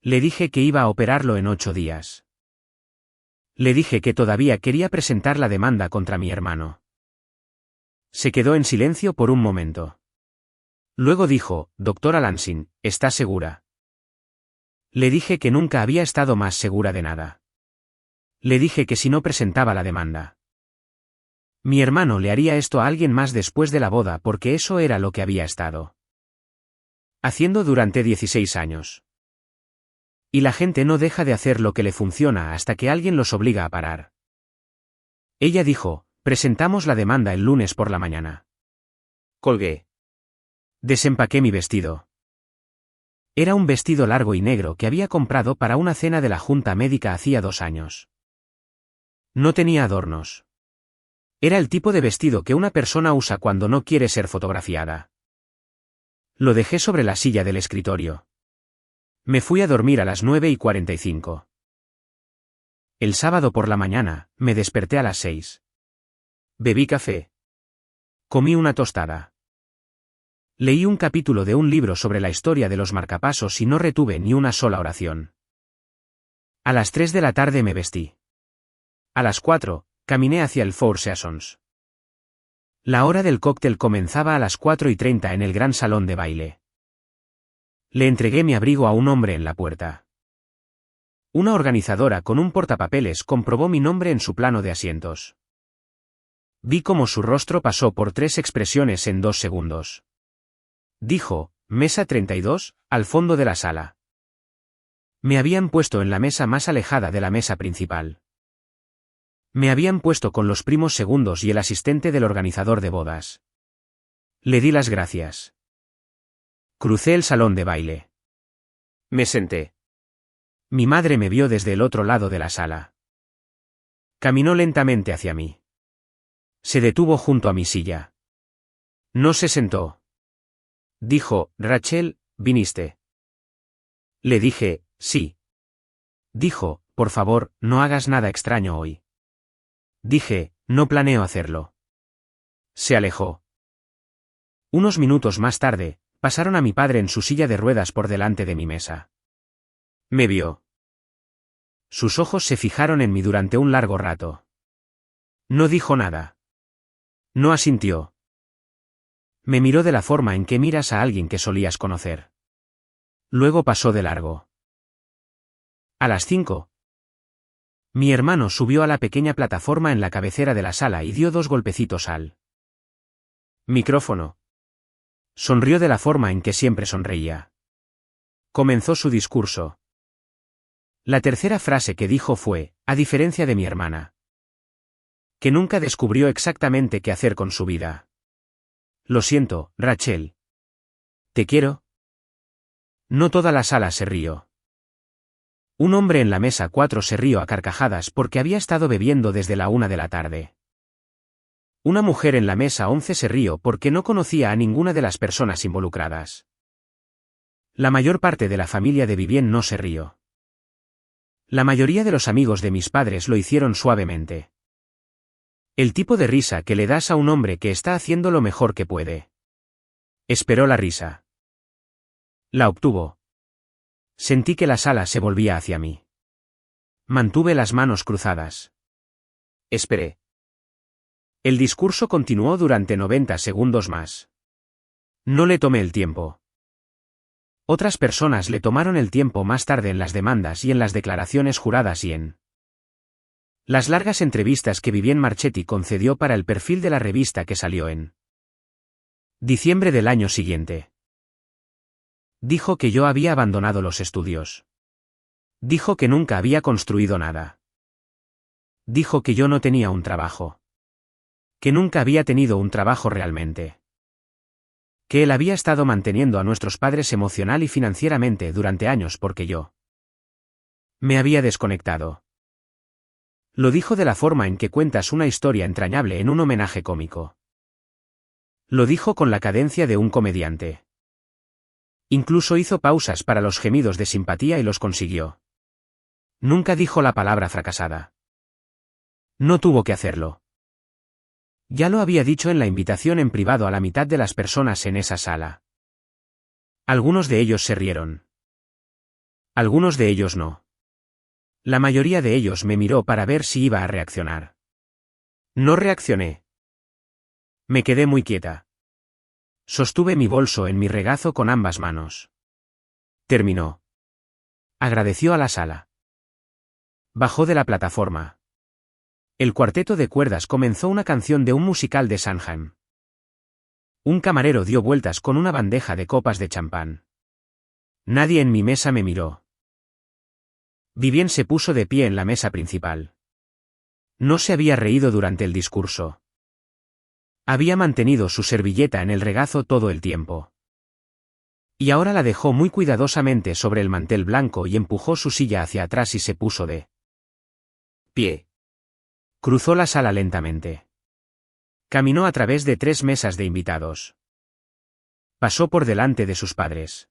Le dije que iba a operarlo en 8 días. Le dije que todavía quería presentar la demanda contra mi hermano. Se quedó en silencio por un momento. Luego dijo, Doctora Lansing, ¿está segura? Le dije que nunca había estado más segura de nada. Le dije que si no presentaba la demanda, mi hermano le haría esto a alguien más después de la boda porque eso era lo que había estado haciendo durante 16 años. Y la gente no deja de hacer lo que le funciona hasta que alguien los obliga a parar. Ella dijo, presentamos la demanda el lunes por la mañana. Colgué. Desempaqué mi vestido. Era un vestido largo y negro que había comprado para una cena de la junta médica hacía 2 años. No tenía adornos. Era el tipo de vestido que una persona usa cuando no quiere ser fotografiada. Lo dejé sobre la silla del escritorio. Me fui a dormir a las 9:45. El sábado por la mañana, me desperté a las 6. Bebí café. Comí una tostada. Leí un capítulo de un libro sobre la historia de los marcapasos y no retuve ni una sola oración. A las 3 de la tarde me vestí. A las 4, caminé hacia el Four Seasons. La hora del cóctel comenzaba a las 4:30 en el gran salón de baile. Le entregué mi abrigo a un hombre en la puerta. Una organizadora con un portapapeles comprobó mi nombre en su plano de asientos. Vi cómo su rostro pasó por 3 expresiones en 2 segundos. Dijo, Mesa 32, al fondo de la sala. Me habían puesto en la mesa más alejada de la mesa principal. Me habían puesto con los primos segundos y el asistente del organizador de bodas. Le di las gracias. Crucé el salón de baile. Me senté. Mi madre me vio desde el otro lado de la sala. Caminó lentamente hacia mí. Se detuvo junto a mi silla. No se sentó. Dijo, Rachel, ¿viniste? Le dije, sí. Dijo, por favor, no hagas nada extraño hoy. Dije, no planeo hacerlo. Se alejó. Unos minutos más tarde, pasaron a mi padre en su silla de ruedas por delante de mi mesa. Me vio. Sus ojos se fijaron en mí durante un largo rato. No dijo nada. No asintió. Me miró de la forma en que miras a alguien que solías conocer. Luego pasó de largo. A las 5. Mi hermano subió a la pequeña plataforma en la cabecera de la sala y dio 2 golpecitos al micrófono. Sonrió de la forma en que siempre sonreía. Comenzó su discurso. La tercera frase que dijo fue, a diferencia de mi hermana, que nunca descubrió exactamente qué hacer con su vida. Lo siento, Rachel. ¿Te quiero? No toda la sala se rió. Un hombre en la mesa 4 se rió a carcajadas porque había estado bebiendo desde la 1 de la tarde. Una mujer en la mesa 11 se rió porque no conocía a ninguna de las personas involucradas. La mayor parte de la familia de Vivien no se rió. La mayoría de los amigos de mis padres lo hicieron suavemente. El tipo de risa que le das a un hombre que está haciendo lo mejor que puede. Esperó la risa. La obtuvo. Sentí que la sala se volvía hacia mí. Mantuve las manos cruzadas. Esperé. El discurso continuó durante 90 segundos más. No le tomé el tiempo. Otras personas le tomaron el tiempo más tarde en las demandas y en las declaraciones juradas y en las largas entrevistas que Vivien Marchetti concedió para el perfil de la revista que salió en diciembre del año siguiente. Dijo que yo había abandonado los estudios. Dijo que nunca había construido nada. Dijo que yo no tenía un trabajo. Que nunca había tenido un trabajo realmente. Que él había estado manteniendo a nuestros padres emocional y financieramente durante años porque yo me había desconectado. Lo dijo de la forma en que cuentas una historia entrañable en un homenaje cómico. Lo dijo con la cadencia de un comediante. Incluso hizo pausas para los gemidos de simpatía y los consiguió. Nunca dijo la palabra fracasada. No tuvo que hacerlo. Ya lo había dicho en la invitación en privado a la mitad de las personas en esa sala. Algunos de ellos se rieron. Algunos de ellos no. La mayoría de ellos me miró para ver si iba a reaccionar. No reaccioné. Me quedé muy quieta. Sostuve mi bolso en mi regazo con ambas manos. Terminó. Agradeció a la sala. Bajó de la plataforma. El cuarteto de cuerdas comenzó una canción de un musical de Sondheim. Un camarero dio vueltas con una bandeja de copas de champán. Nadie en mi mesa me miró. Vivien se puso de pie en la mesa principal. No se había reído durante el discurso. Había mantenido su servilleta en el regazo todo el tiempo. Y ahora la dejó muy cuidadosamente sobre el mantel blanco y empujó su silla hacia atrás y se puso de pie. Cruzó la sala lentamente. Caminó a través de 3 mesas de invitados. Pasó por delante de sus padres.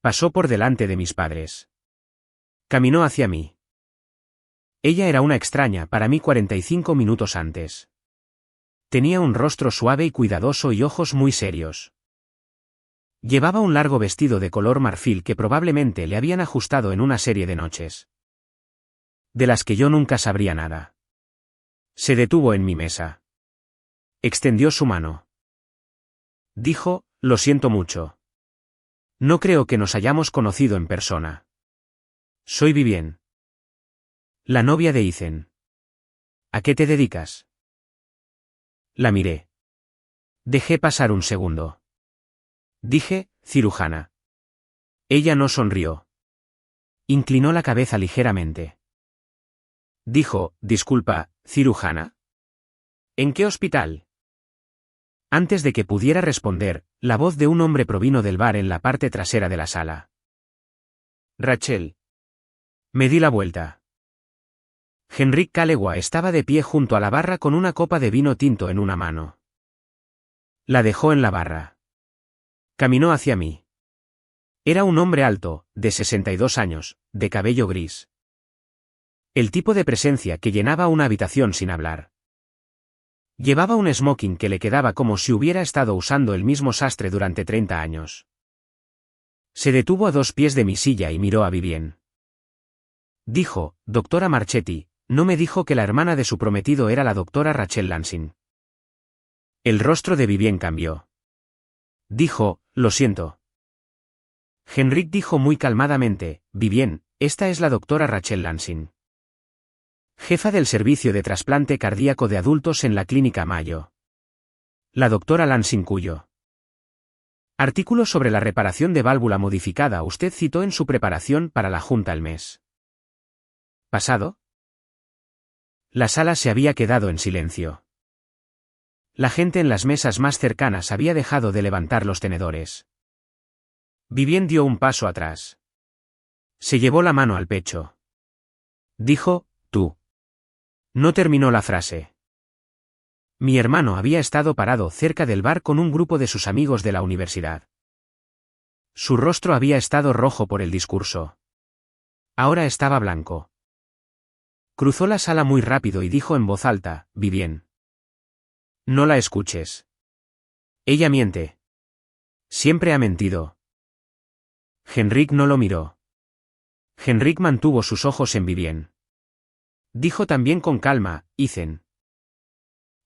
Pasó por delante de mis padres. Caminó hacia mí. Ella era una extraña para mí 45 minutos antes. Tenía un rostro suave y cuidadoso y ojos muy serios. Llevaba un largo vestido de color marfil que probablemente le habían ajustado en una serie de noches. De las que yo nunca sabría nada. Se detuvo en mi mesa. Extendió su mano. Dijo, lo siento mucho. No creo que nos hayamos conocido en persona. Soy Vivien. La novia de Ethan. ¿A qué te dedicas? La miré. Dejé pasar un segundo. Dije, cirujana. Ella no sonrió. Inclinó la cabeza ligeramente. Dijo, disculpa, cirujana. ¿En qué hospital? Antes de que pudiera responder, la voz de un hombre provino del bar en la parte trasera de la sala. Rachel. Me di la vuelta. Henrik Kalewa estaba de pie junto a la barra con una copa de vino tinto en una mano. La dejó en la barra. Caminó hacia mí. Era un hombre alto, de 62 años, de cabello gris. El tipo de presencia que llenaba una habitación sin hablar. Llevaba un smoking que le quedaba como si hubiera estado usando el mismo sastre durante 30 años. Se detuvo a 2 pies de mi silla y miró a Vivien. Dijo, doctora Marchetti, no me dijo que la hermana de su prometido era la doctora Rachel Lansing. El rostro de Vivien cambió. Dijo, lo siento. Henrik dijo muy calmadamente, Vivien, esta es la doctora Rachel Lansing. Jefa del servicio de trasplante cardíaco de adultos en la clínica Mayo. La doctora Lansing cuyo artículo sobre la reparación de válvula modificada usted citó en su preparación para la junta el mes pasado. La sala se había quedado en silencio. La gente en las mesas más cercanas había dejado de levantar los tenedores. Vivien dio un paso atrás. Se llevó la mano al pecho. Dijo, tú. No terminó la frase. Mi hermano había estado parado cerca del bar con un grupo de sus amigos de la universidad. Su rostro había estado rojo por el discurso. Ahora estaba blanco. Cruzó la sala muy rápido y dijo en voz alta, Vivien. No la escuches. Ella miente. Siempre ha mentido. Henrik no lo miró. Henrik mantuvo sus ojos en Vivien. Dijo también con calma, Ethan.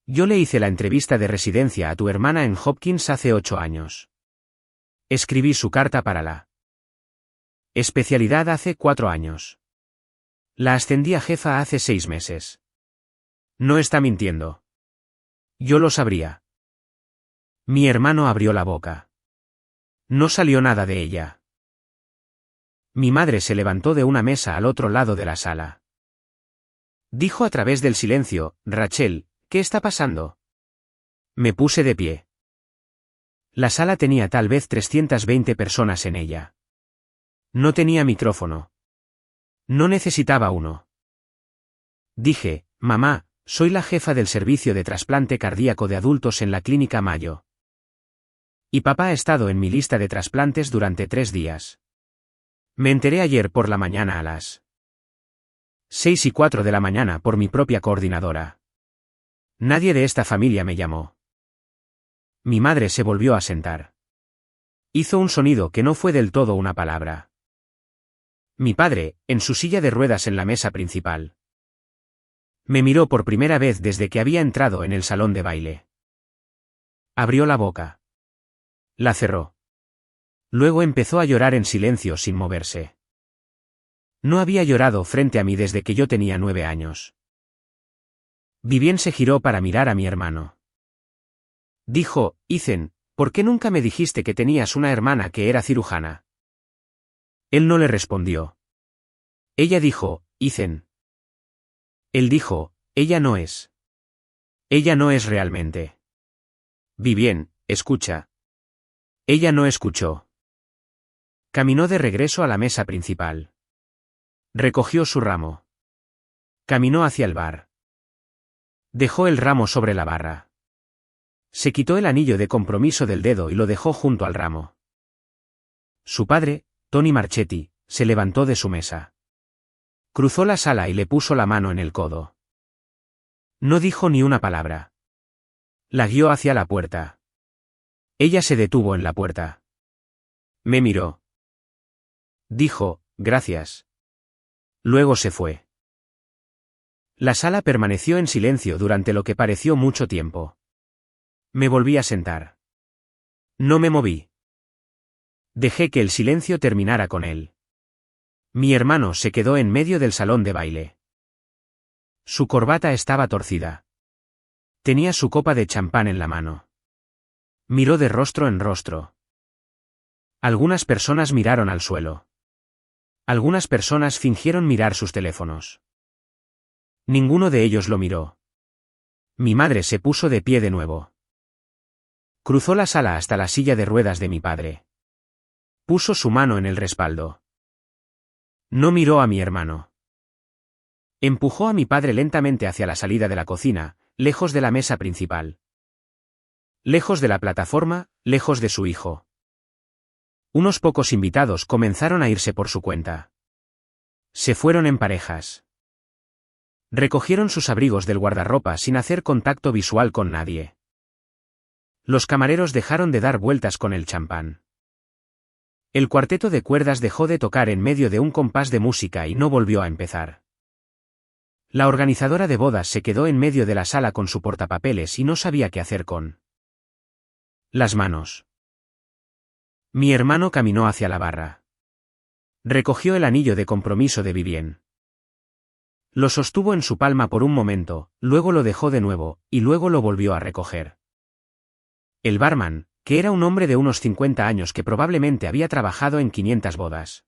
Yo le hice la entrevista de residencia a tu hermana en Hopkins hace 8 años. Escribí su carta para la especialidad hace 4 años. La ascendí a jefa hace 6 meses. No está mintiendo. Yo lo sabría. Mi hermano abrió la boca. No salió nada de ella. Mi madre se levantó de una mesa al otro lado de la sala. Dijo a través del silencio, Rachel, ¿qué está pasando? Me puse de pie. La sala tenía tal vez 320 personas en ella. No tenía micrófono. No necesitaba uno. Dije, mamá, soy la jefa del servicio de trasplante cardíaco de adultos en la clínica Mayo. Y papá ha estado en mi lista de trasplantes durante 3 días. Me enteré ayer por la mañana a las 6:04 de la mañana por mi propia coordinadora. Nadie de esta familia me llamó. Mi madre se volvió a sentar. Hizo un sonido que no fue del todo una palabra. Mi padre, en su silla de ruedas en la mesa principal. Me miró por primera vez desde que había entrado en el salón de baile. Abrió la boca. La cerró. Luego empezó a llorar en silencio sin moverse. No había llorado frente a mí desde que yo tenía 9 años. Vivien se giró para mirar a mi hermano. Dijo, Ethan, ¿por qué nunca me dijiste que tenías una hermana que era cirujana? Él no le respondió. Ella dijo, Ethan. Él dijo, ella no es. Ella no es realmente. Vivien, escucha. Ella no escuchó. Caminó de regreso a la mesa principal. Recogió su ramo. Caminó hacia el bar. Dejó el ramo sobre la barra. Se quitó el anillo de compromiso del dedo y lo dejó junto al ramo. Su padre, Tony Marchetti, se levantó de su mesa. Cruzó la sala y le puso la mano en el codo. No dijo ni una palabra. La guió hacia la puerta. Ella se detuvo en la puerta. Me miró. Dijo, gracias. Luego se fue. La sala permaneció en silencio durante lo que pareció mucho tiempo. Me volví a sentar. No me moví. Dejé que el silencio terminara con él. Mi hermano se quedó en medio del salón de baile. Su corbata estaba torcida. Tenía su copa de champán en la mano. Miró de rostro en rostro. Algunas personas miraron al suelo. Algunas personas fingieron mirar sus teléfonos. Ninguno de ellos lo miró. Mi madre se puso de pie de nuevo. Cruzó la sala hasta la silla de ruedas de mi padre. Puso su mano en el respaldo. No miró a mi hermano. Empujó a mi padre lentamente hacia la salida de la cocina, lejos de la mesa principal. Lejos de la plataforma, lejos de su hijo. Unos pocos invitados comenzaron a irse por su cuenta. Se fueron en parejas. Recogieron sus abrigos del guardarropa sin hacer contacto visual con nadie. Los camareros dejaron de dar vueltas con el champán. El cuarteto de cuerdas dejó de tocar en medio de un compás de música y no volvió a empezar. La organizadora de bodas se quedó en medio de la sala con su portapapeles y no sabía qué hacer con las manos. Mi hermano caminó hacia la barra. Recogió el anillo de compromiso de Vivien. Lo sostuvo en su palma por un momento, luego lo dejó de nuevo, y luego lo volvió a recoger. El barman, que era un hombre de unos 50 años que probablemente había trabajado en 500 bodas.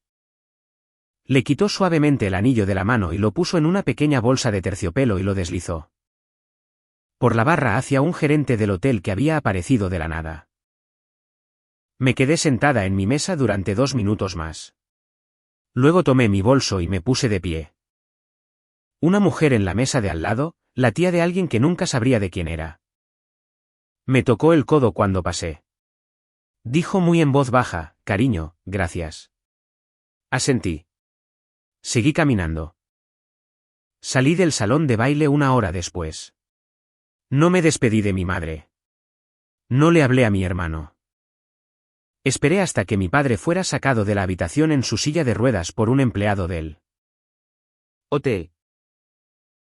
Le quitó suavemente el anillo de la mano y lo puso en una pequeña bolsa de terciopelo y lo deslizó por la barra hacia un gerente del hotel que había aparecido de la nada. Me quedé sentada en mi mesa durante 2 minutos más. Luego tomé mi bolso y me puse de pie. Una mujer en la mesa de al lado, la tía de alguien que nunca sabría de quién era. Me tocó el codo cuando pasé. Dijo muy en voz baja, cariño, gracias. Asentí. Seguí caminando. Salí del salón de baile 1 hora después. No me despedí de mi madre. No le hablé a mi hermano. Esperé hasta que mi padre fuera sacado de la habitación en su silla de ruedas por un empleado del hotel.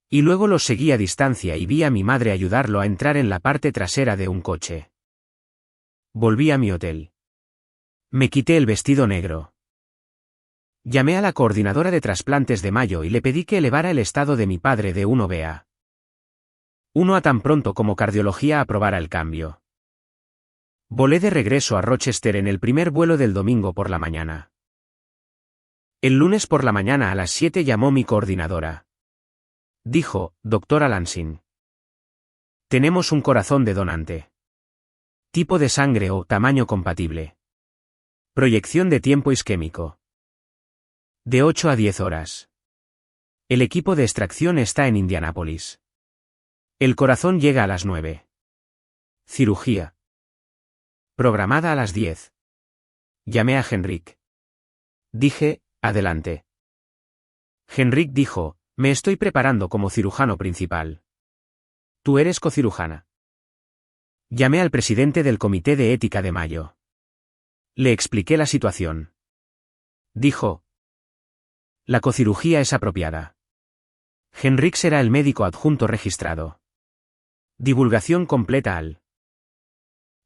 Y luego lo seguí a distancia y vi a mi madre ayudarlo a entrar en la parte trasera de un coche. Volví a mi hotel. Me quité el vestido negro. Llamé a la coordinadora de trasplantes de Mayo y le pedí que elevara el estado de mi padre de 1B a 1A tan pronto como cardiología aprobara el cambio. Volé de regreso a Rochester en el primer vuelo del domingo por la mañana. El lunes por la mañana a las 7 llamó mi coordinadora. Dijo, doctora Lansing. Tenemos un corazón de donante. Tipo de sangre o tamaño compatible. Proyección de tiempo isquémico. De 8 a 10 horas. El equipo de extracción está en Indianápolis. El corazón llega a las 9. Cirugía. Programada a las 10. Llamé a Henrik. Dije, adelante. Henrik dijo, me estoy preparando como cirujano principal. ¿Tú eres cocirujana? Llamé al presidente del Comité de Ética de Mayo. Le expliqué la situación. Dijo, la cocirugía es apropiada. Henrik será el médico adjunto registrado. Divulgación completa al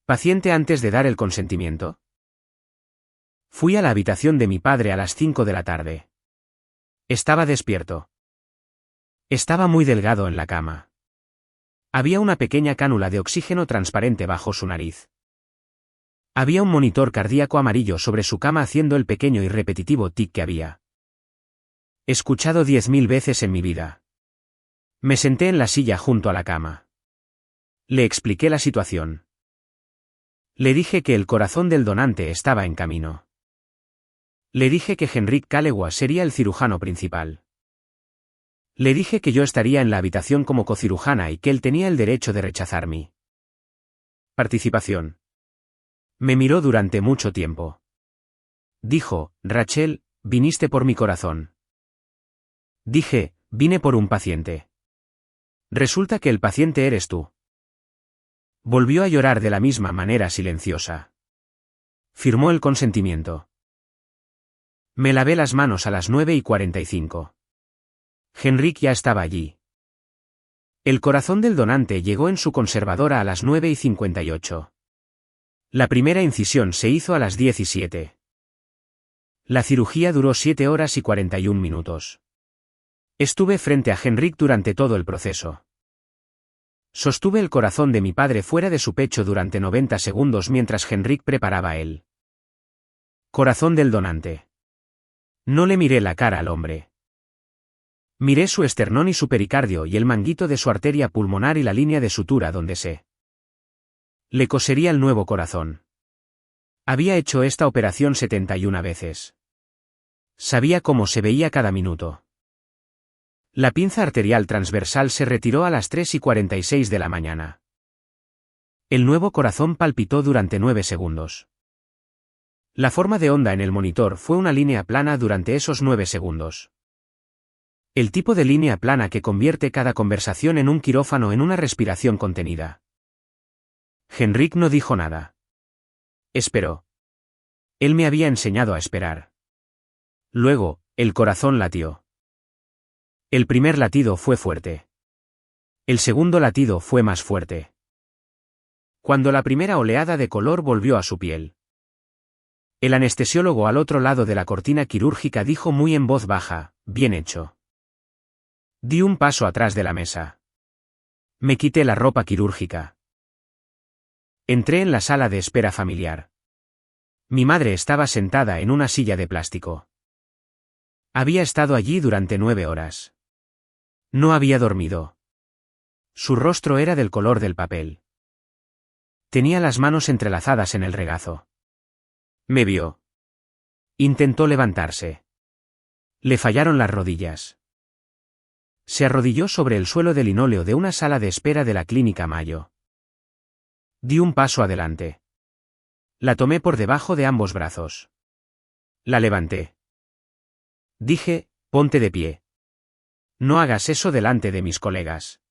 paciente antes de dar el consentimiento. Fui a la habitación de mi padre a las 5 de la tarde. Estaba despierto. Estaba muy delgado en la cama. Había una pequeña cánula de oxígeno transparente bajo su nariz. Había un monitor cardíaco amarillo sobre su cama haciendo el pequeño y repetitivo tic que había escuchado 10.000 veces en mi vida. Me senté en la silla junto a la cama. Le expliqué la situación. Le dije que el corazón del donante estaba en camino. Le dije que Henrik Kalewa sería el cirujano principal. Le dije que yo estaría en la habitación como cocirujana y que él tenía el derecho de rechazar mi participación. Me miró durante mucho tiempo. Dijo, Rachel, viniste por mi corazón. Dije, vine por un paciente. Resulta que el paciente eres tú. Volvió a llorar de la misma manera silenciosa. Firmó el consentimiento. Me lavé las manos a las 9:45. Henrik ya estaba allí. El corazón del donante llegó en su conservadora a las 9:58. La primera incisión se hizo a las 17. La cirugía duró 7 horas y 41 minutos. Estuve frente a Henrik durante todo el proceso. Sostuve el corazón de mi padre fuera de su pecho durante 90 segundos mientras Henrik preparaba el corazón del donante. No le miré la cara al hombre. Miré su esternón y su pericardio y el manguito de su arteria pulmonar y la línea de sutura donde se le cosería el nuevo corazón. Había hecho esta operación 71 veces. Sabía cómo se veía cada minuto. La pinza arterial transversal se retiró a las 3:46 de la mañana. El nuevo corazón palpitó durante 9 segundos. La forma de onda en el monitor fue una línea plana durante esos 9 segundos. El tipo de línea plana que convierte cada conversación en un quirófano en una respiración contenida. Henrik no dijo nada. Esperó. Él me había enseñado a esperar. Luego, el corazón latió. El primer latido fue fuerte. El segundo latido fue más fuerte. Cuando la primera oleada de color volvió a su piel. El anestesiólogo al otro lado de la cortina quirúrgica dijo muy en voz baja, bien hecho. Di un paso atrás de la mesa. Me quité la ropa quirúrgica. Entré en la sala de espera familiar. Mi madre estaba sentada en una silla de plástico. Había estado allí durante 9 horas. No había dormido. Su rostro era del color del papel. Tenía las manos entrelazadas en el regazo. Me vio. Intentó levantarse. Le fallaron las rodillas. Se arrodilló sobre el suelo de linóleo de una sala de espera de la Clínica Mayo. Di un paso adelante. La tomé por debajo de ambos brazos. La levanté. Dije, ponte de pie. No hagas eso delante de mis colegas.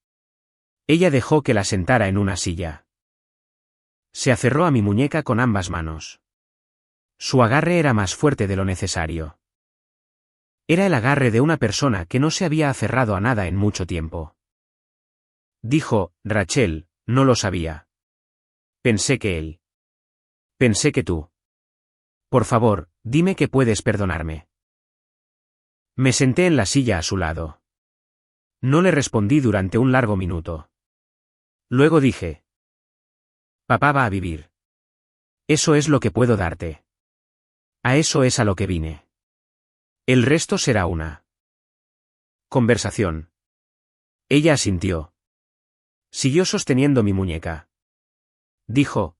Ella dejó que la sentara en una silla. Se aferró a mi muñeca con ambas manos. Su agarre era más fuerte de lo necesario. Era el agarre de una persona que no se había aferrado a nada en mucho tiempo. Dijo, Rachel, no lo sabía. Pensé que él. Pensé que tú. Por favor, dime que puedes perdonarme. Me senté en la silla a su lado. No le respondí durante un largo minuto. Luego dije. Papá va a vivir. Eso es lo que puedo darte. A eso es a lo que vine. El resto será una conversación. Ella asintió. Siguió sosteniendo mi muñeca. Dijo.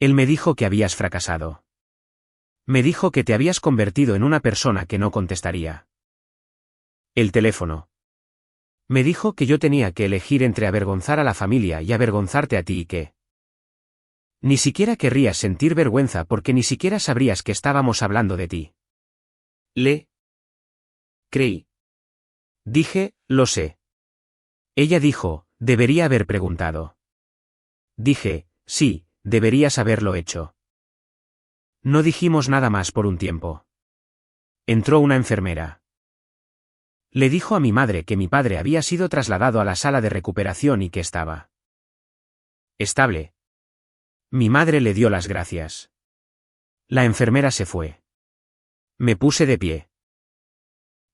Él me dijo que habías fracasado. Me dijo que te habías convertido en una persona que no contestaría. El teléfono. Me dijo que yo tenía que elegir entre avergonzar a la familia y avergonzarte a ti y que Ni siquiera querrías sentir vergüenza porque ni siquiera sabrías que estábamos hablando de ti. Le creí. Dije, lo sé. Ella dijo, debería haber preguntado. Dije, sí, deberías haberlo hecho. No dijimos nada más por un tiempo. Entró una enfermera. Le dijo a mi madre que mi padre había sido trasladado a la sala de recuperación y que estaba estable. Mi madre le dio las gracias. La enfermera se fue. Me puse de pie.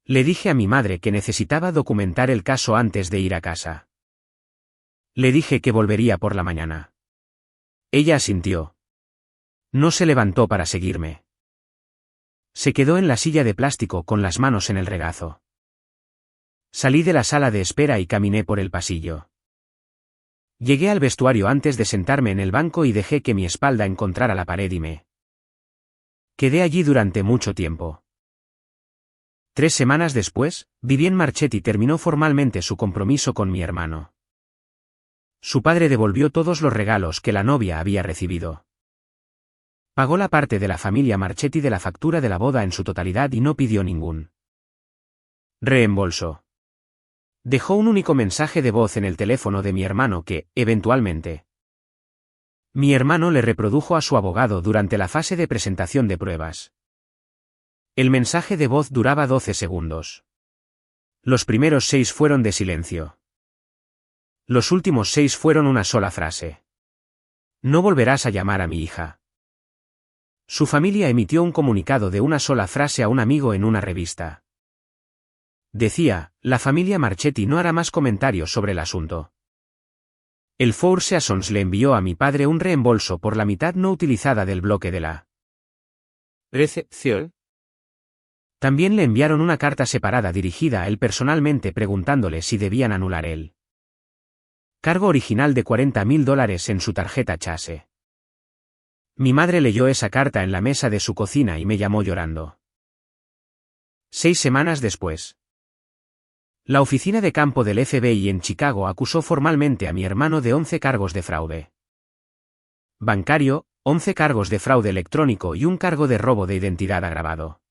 Le dije a mi madre que necesitaba documentar el caso antes de ir a casa. Le dije que volvería por la mañana. Ella asintió. No se levantó para seguirme. Se quedó en la silla de plástico con las manos en el regazo. Salí de la sala de espera y caminé por el pasillo. Llegué al vestuario antes de sentarme en el banco y dejé que mi espalda encontrara la pared y me quedé allí durante mucho tiempo. 3 semanas después, Vivienne Marchetti terminó formalmente su compromiso con mi hermano. Su padre devolvió todos los regalos que la novia había recibido. Pagó la parte de la familia Marchetti de la factura de la boda en su totalidad y no pidió ningún reembolso. Dejó un único mensaje de voz en el teléfono de mi hermano que, eventualmente, mi hermano le reprodujo a su abogado durante la fase de presentación de pruebas. El mensaje de voz duraba 12 segundos. Los primeros 6 fueron de silencio. Los últimos 6 fueron una sola frase. No volverás a llamar a mi hija. Su familia emitió un comunicado de una sola frase a un amigo en una revista. Decía, la familia Marchetti no hará más comentarios sobre el asunto. El Four Seasons le envió a mi padre un reembolso por la mitad no utilizada del bloque de la recepción. También le enviaron una carta separada dirigida a él personalmente preguntándole si debían anular el cargo original de $40,000 en su tarjeta Chase. Mi madre leyó esa carta en la mesa de su cocina y me llamó llorando. 6 semanas después. La oficina de campo del FBI en Chicago acusó formalmente a mi hermano de 11 cargos de fraude bancario, 11 cargos de fraude electrónico y un cargo de robo de identidad agravado.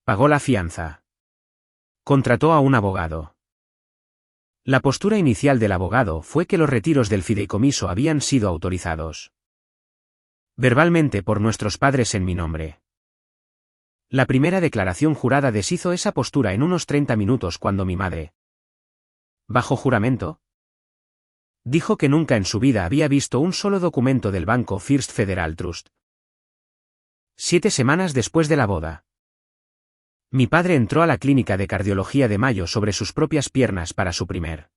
Pagó la fianza. Contrató a un abogado. La postura inicial del abogado fue que los retiros del fideicomiso habían sido autorizados verbalmente por nuestros padres en mi nombre. La primera declaración jurada deshizo esa postura en unos 30 minutos cuando mi madre, bajo juramento, dijo que nunca en su vida había visto un solo documento del banco First Federal Trust. 7 semanas después de la boda. Mi padre entró a la clínica de cardiología de Mayo sobre sus propias piernas para su primer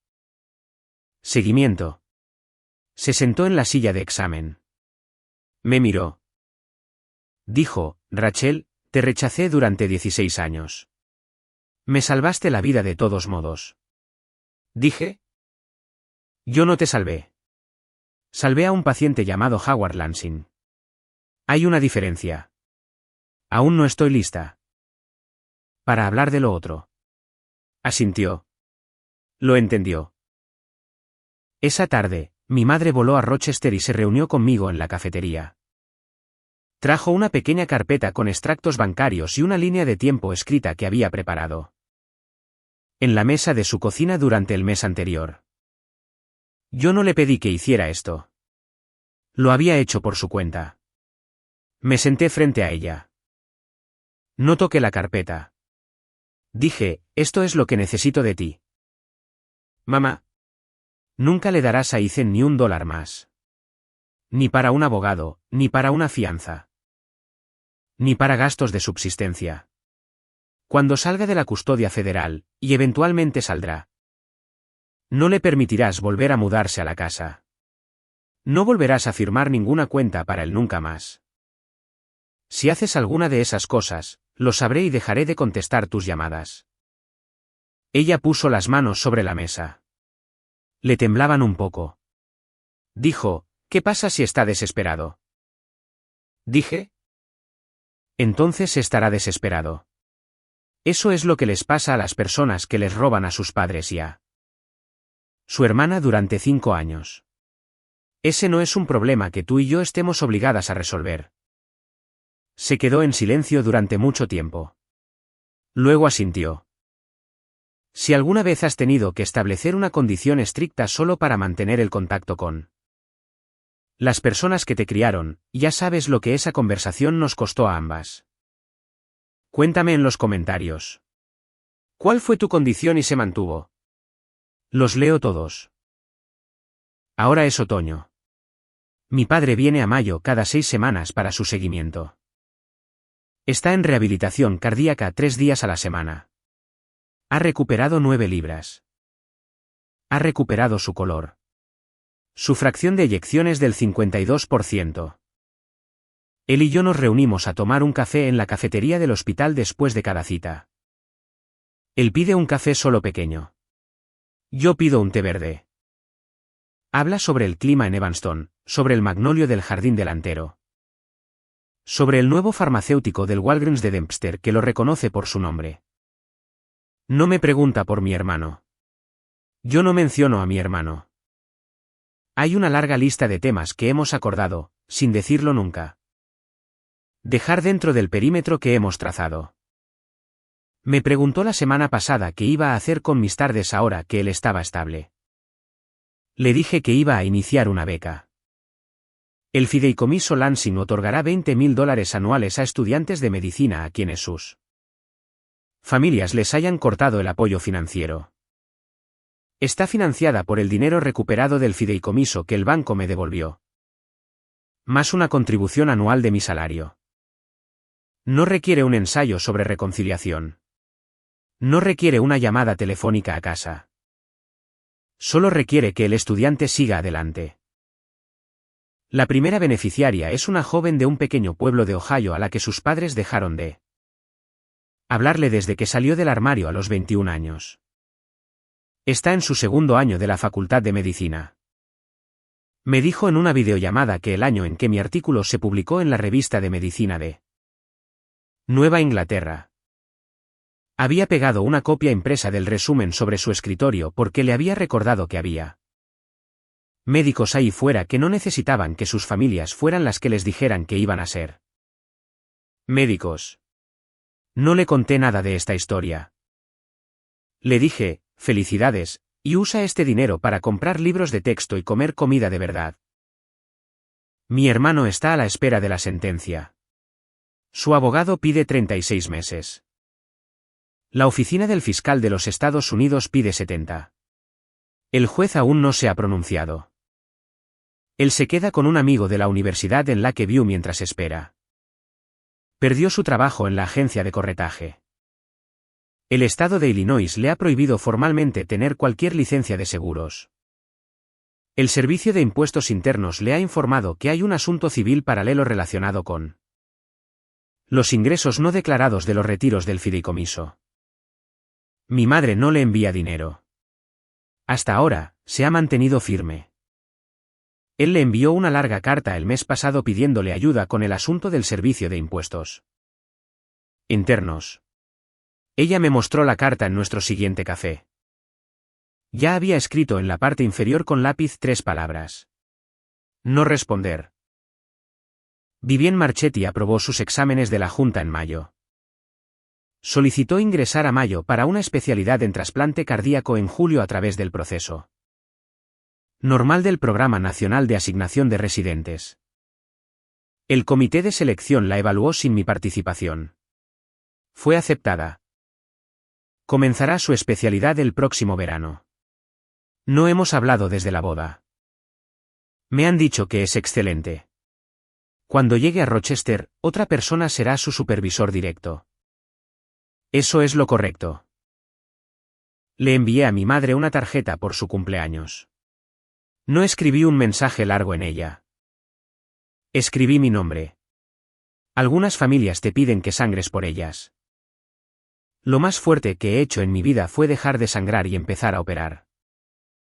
seguimiento. Se sentó en la silla de examen. Me miró. Dijo, Rachel, te rechacé durante 16 años. Me salvaste la vida de todos modos. Dije. Yo no te salvé. Salvé a un paciente llamado Howard Lansing. Hay una diferencia. Aún no estoy lista para hablar de lo otro. Asintió. Lo entendió. Esa tarde, mi madre voló a Rochester y se reunió conmigo en la cafetería. Trajo una pequeña carpeta con extractos bancarios y una línea de tiempo escrita que había preparado en la mesa de su cocina durante el mes anterior. Yo no le pedí que hiciera esto. Lo había hecho por su cuenta. Me senté frente a ella. No toqué la carpeta. Dije, esto es lo que necesito de ti. Mamá. Nunca le darás a Ethan ni $1 más. Ni para un abogado, ni para una fianza. Ni para gastos de subsistencia. Cuando salga de la custodia federal, y eventualmente saldrá, no le permitirás volver a mudarse a la casa. No volverás a firmar ninguna cuenta para él nunca más. Si haces alguna de esas cosas, lo sabré y dejaré de contestar tus llamadas. Ella puso las manos sobre la mesa. Le temblaban un poco. Dijo, ¿qué pasa si está desesperado? Dije. Entonces estará desesperado. Eso es lo que les pasa a las personas que les roban a sus padres y a su hermana durante 5 años. Ese no es un problema que tú y yo estemos obligadas a resolver. Se quedó en silencio durante mucho tiempo. Luego asintió. Si alguna vez has tenido que establecer una condición estricta solo para mantener el contacto con las personas que te criaron, ya sabes lo que esa conversación nos costó a ambas. Cuéntame en los comentarios. ¿Cuál fue tu condición y se mantuvo? Los leo todos. Ahora es otoño. Mi padre viene a Mayo cada 6 semanas para su seguimiento. Está en rehabilitación cardíaca 3 días a la semana. Ha recuperado 9 libras. Ha recuperado su color. Su fracción de eyección es del 52%. Él y yo nos reunimos a tomar un café en la cafetería del hospital después de cada cita. Él pide un café solo pequeño. Yo pido un té verde. Habla sobre el clima en Evanston, sobre el magnolio del jardín delantero. Sobre el nuevo farmacéutico del Walgreens de Dempster que lo reconoce por su nombre. No me pregunta por mi hermano. Yo no menciono a mi hermano. Hay una larga lista de temas que hemos acordado, sin decirlo nunca. Dejar dentro del perímetro que hemos trazado. Me preguntó la semana pasada qué iba a hacer con mis tardes ahora que él estaba estable. Le dije que iba a iniciar una beca. El fideicomiso Lansing otorgará $20,000 anuales a estudiantes de medicina a quienes sus familias les hayan cortado el apoyo financiero. Está financiada por el dinero recuperado del fideicomiso que el banco me devolvió. Más una contribución anual de mi salario. No requiere un ensayo sobre reconciliación. No requiere una llamada telefónica a casa. Solo requiere que el estudiante siga adelante. La primera beneficiaria es una joven de un pequeño pueblo de Ohio a la que sus padres dejaron de hablarle desde que salió del armario a los 21 años. Está en su segundo año de la Facultad de Medicina. Me dijo en una videollamada que el año en que mi artículo se publicó en la revista de medicina de Nueva Inglaterra. Había pegado una copia impresa del resumen sobre su escritorio porque le había recordado que había médicos ahí fuera que no necesitaban que sus familias fueran las que les dijeran que iban a ser médicos. No le conté nada de esta historia. Le dije, felicidades, y usa este dinero para comprar libros de texto y comer comida de verdad. Mi hermano está a la espera de la sentencia. Su abogado pide 36 meses. La oficina del fiscal de los Estados Unidos pide 70. El juez aún no se ha pronunciado. Él se queda con un amigo de la universidad en Lakeview mientras espera. Perdió su trabajo en la agencia de corretaje. El estado de Illinois le ha prohibido formalmente tener cualquier licencia de seguros. El Servicio de Impuestos Internos le ha informado que hay un asunto civil paralelo relacionado con los ingresos no declarados de los retiros del fideicomiso. Mi madre no le envía dinero. Hasta ahora, se ha mantenido firme. Él le envió una larga carta el mes pasado pidiéndole ayuda con el asunto del Servicio de Impuestos Internos. Ella me mostró la carta en nuestro siguiente café. Ya había escrito en la parte inferior con lápiz 3 palabras. No responder. Vivien Marchetti aprobó sus exámenes de la Junta en mayo. Solicitó ingresar a mayo para una especialidad en trasplante cardíaco en julio a través del proceso normal del Programa Nacional de Asignación de Residentes. El comité de selección la evaluó sin mi participación. Fue aceptada. Comenzará su especialidad el próximo verano. No hemos hablado desde la boda. Me han dicho que es excelente. Cuando llegue a Rochester, otra persona será su supervisor directo. Eso es lo correcto. Le envié a mi madre una tarjeta por su cumpleaños. No escribí un mensaje largo en ella. Escribí mi nombre. Algunas familias te piden que sangres por ellas. Lo más fuerte que he hecho en mi vida fue dejar de sangrar y empezar a operar.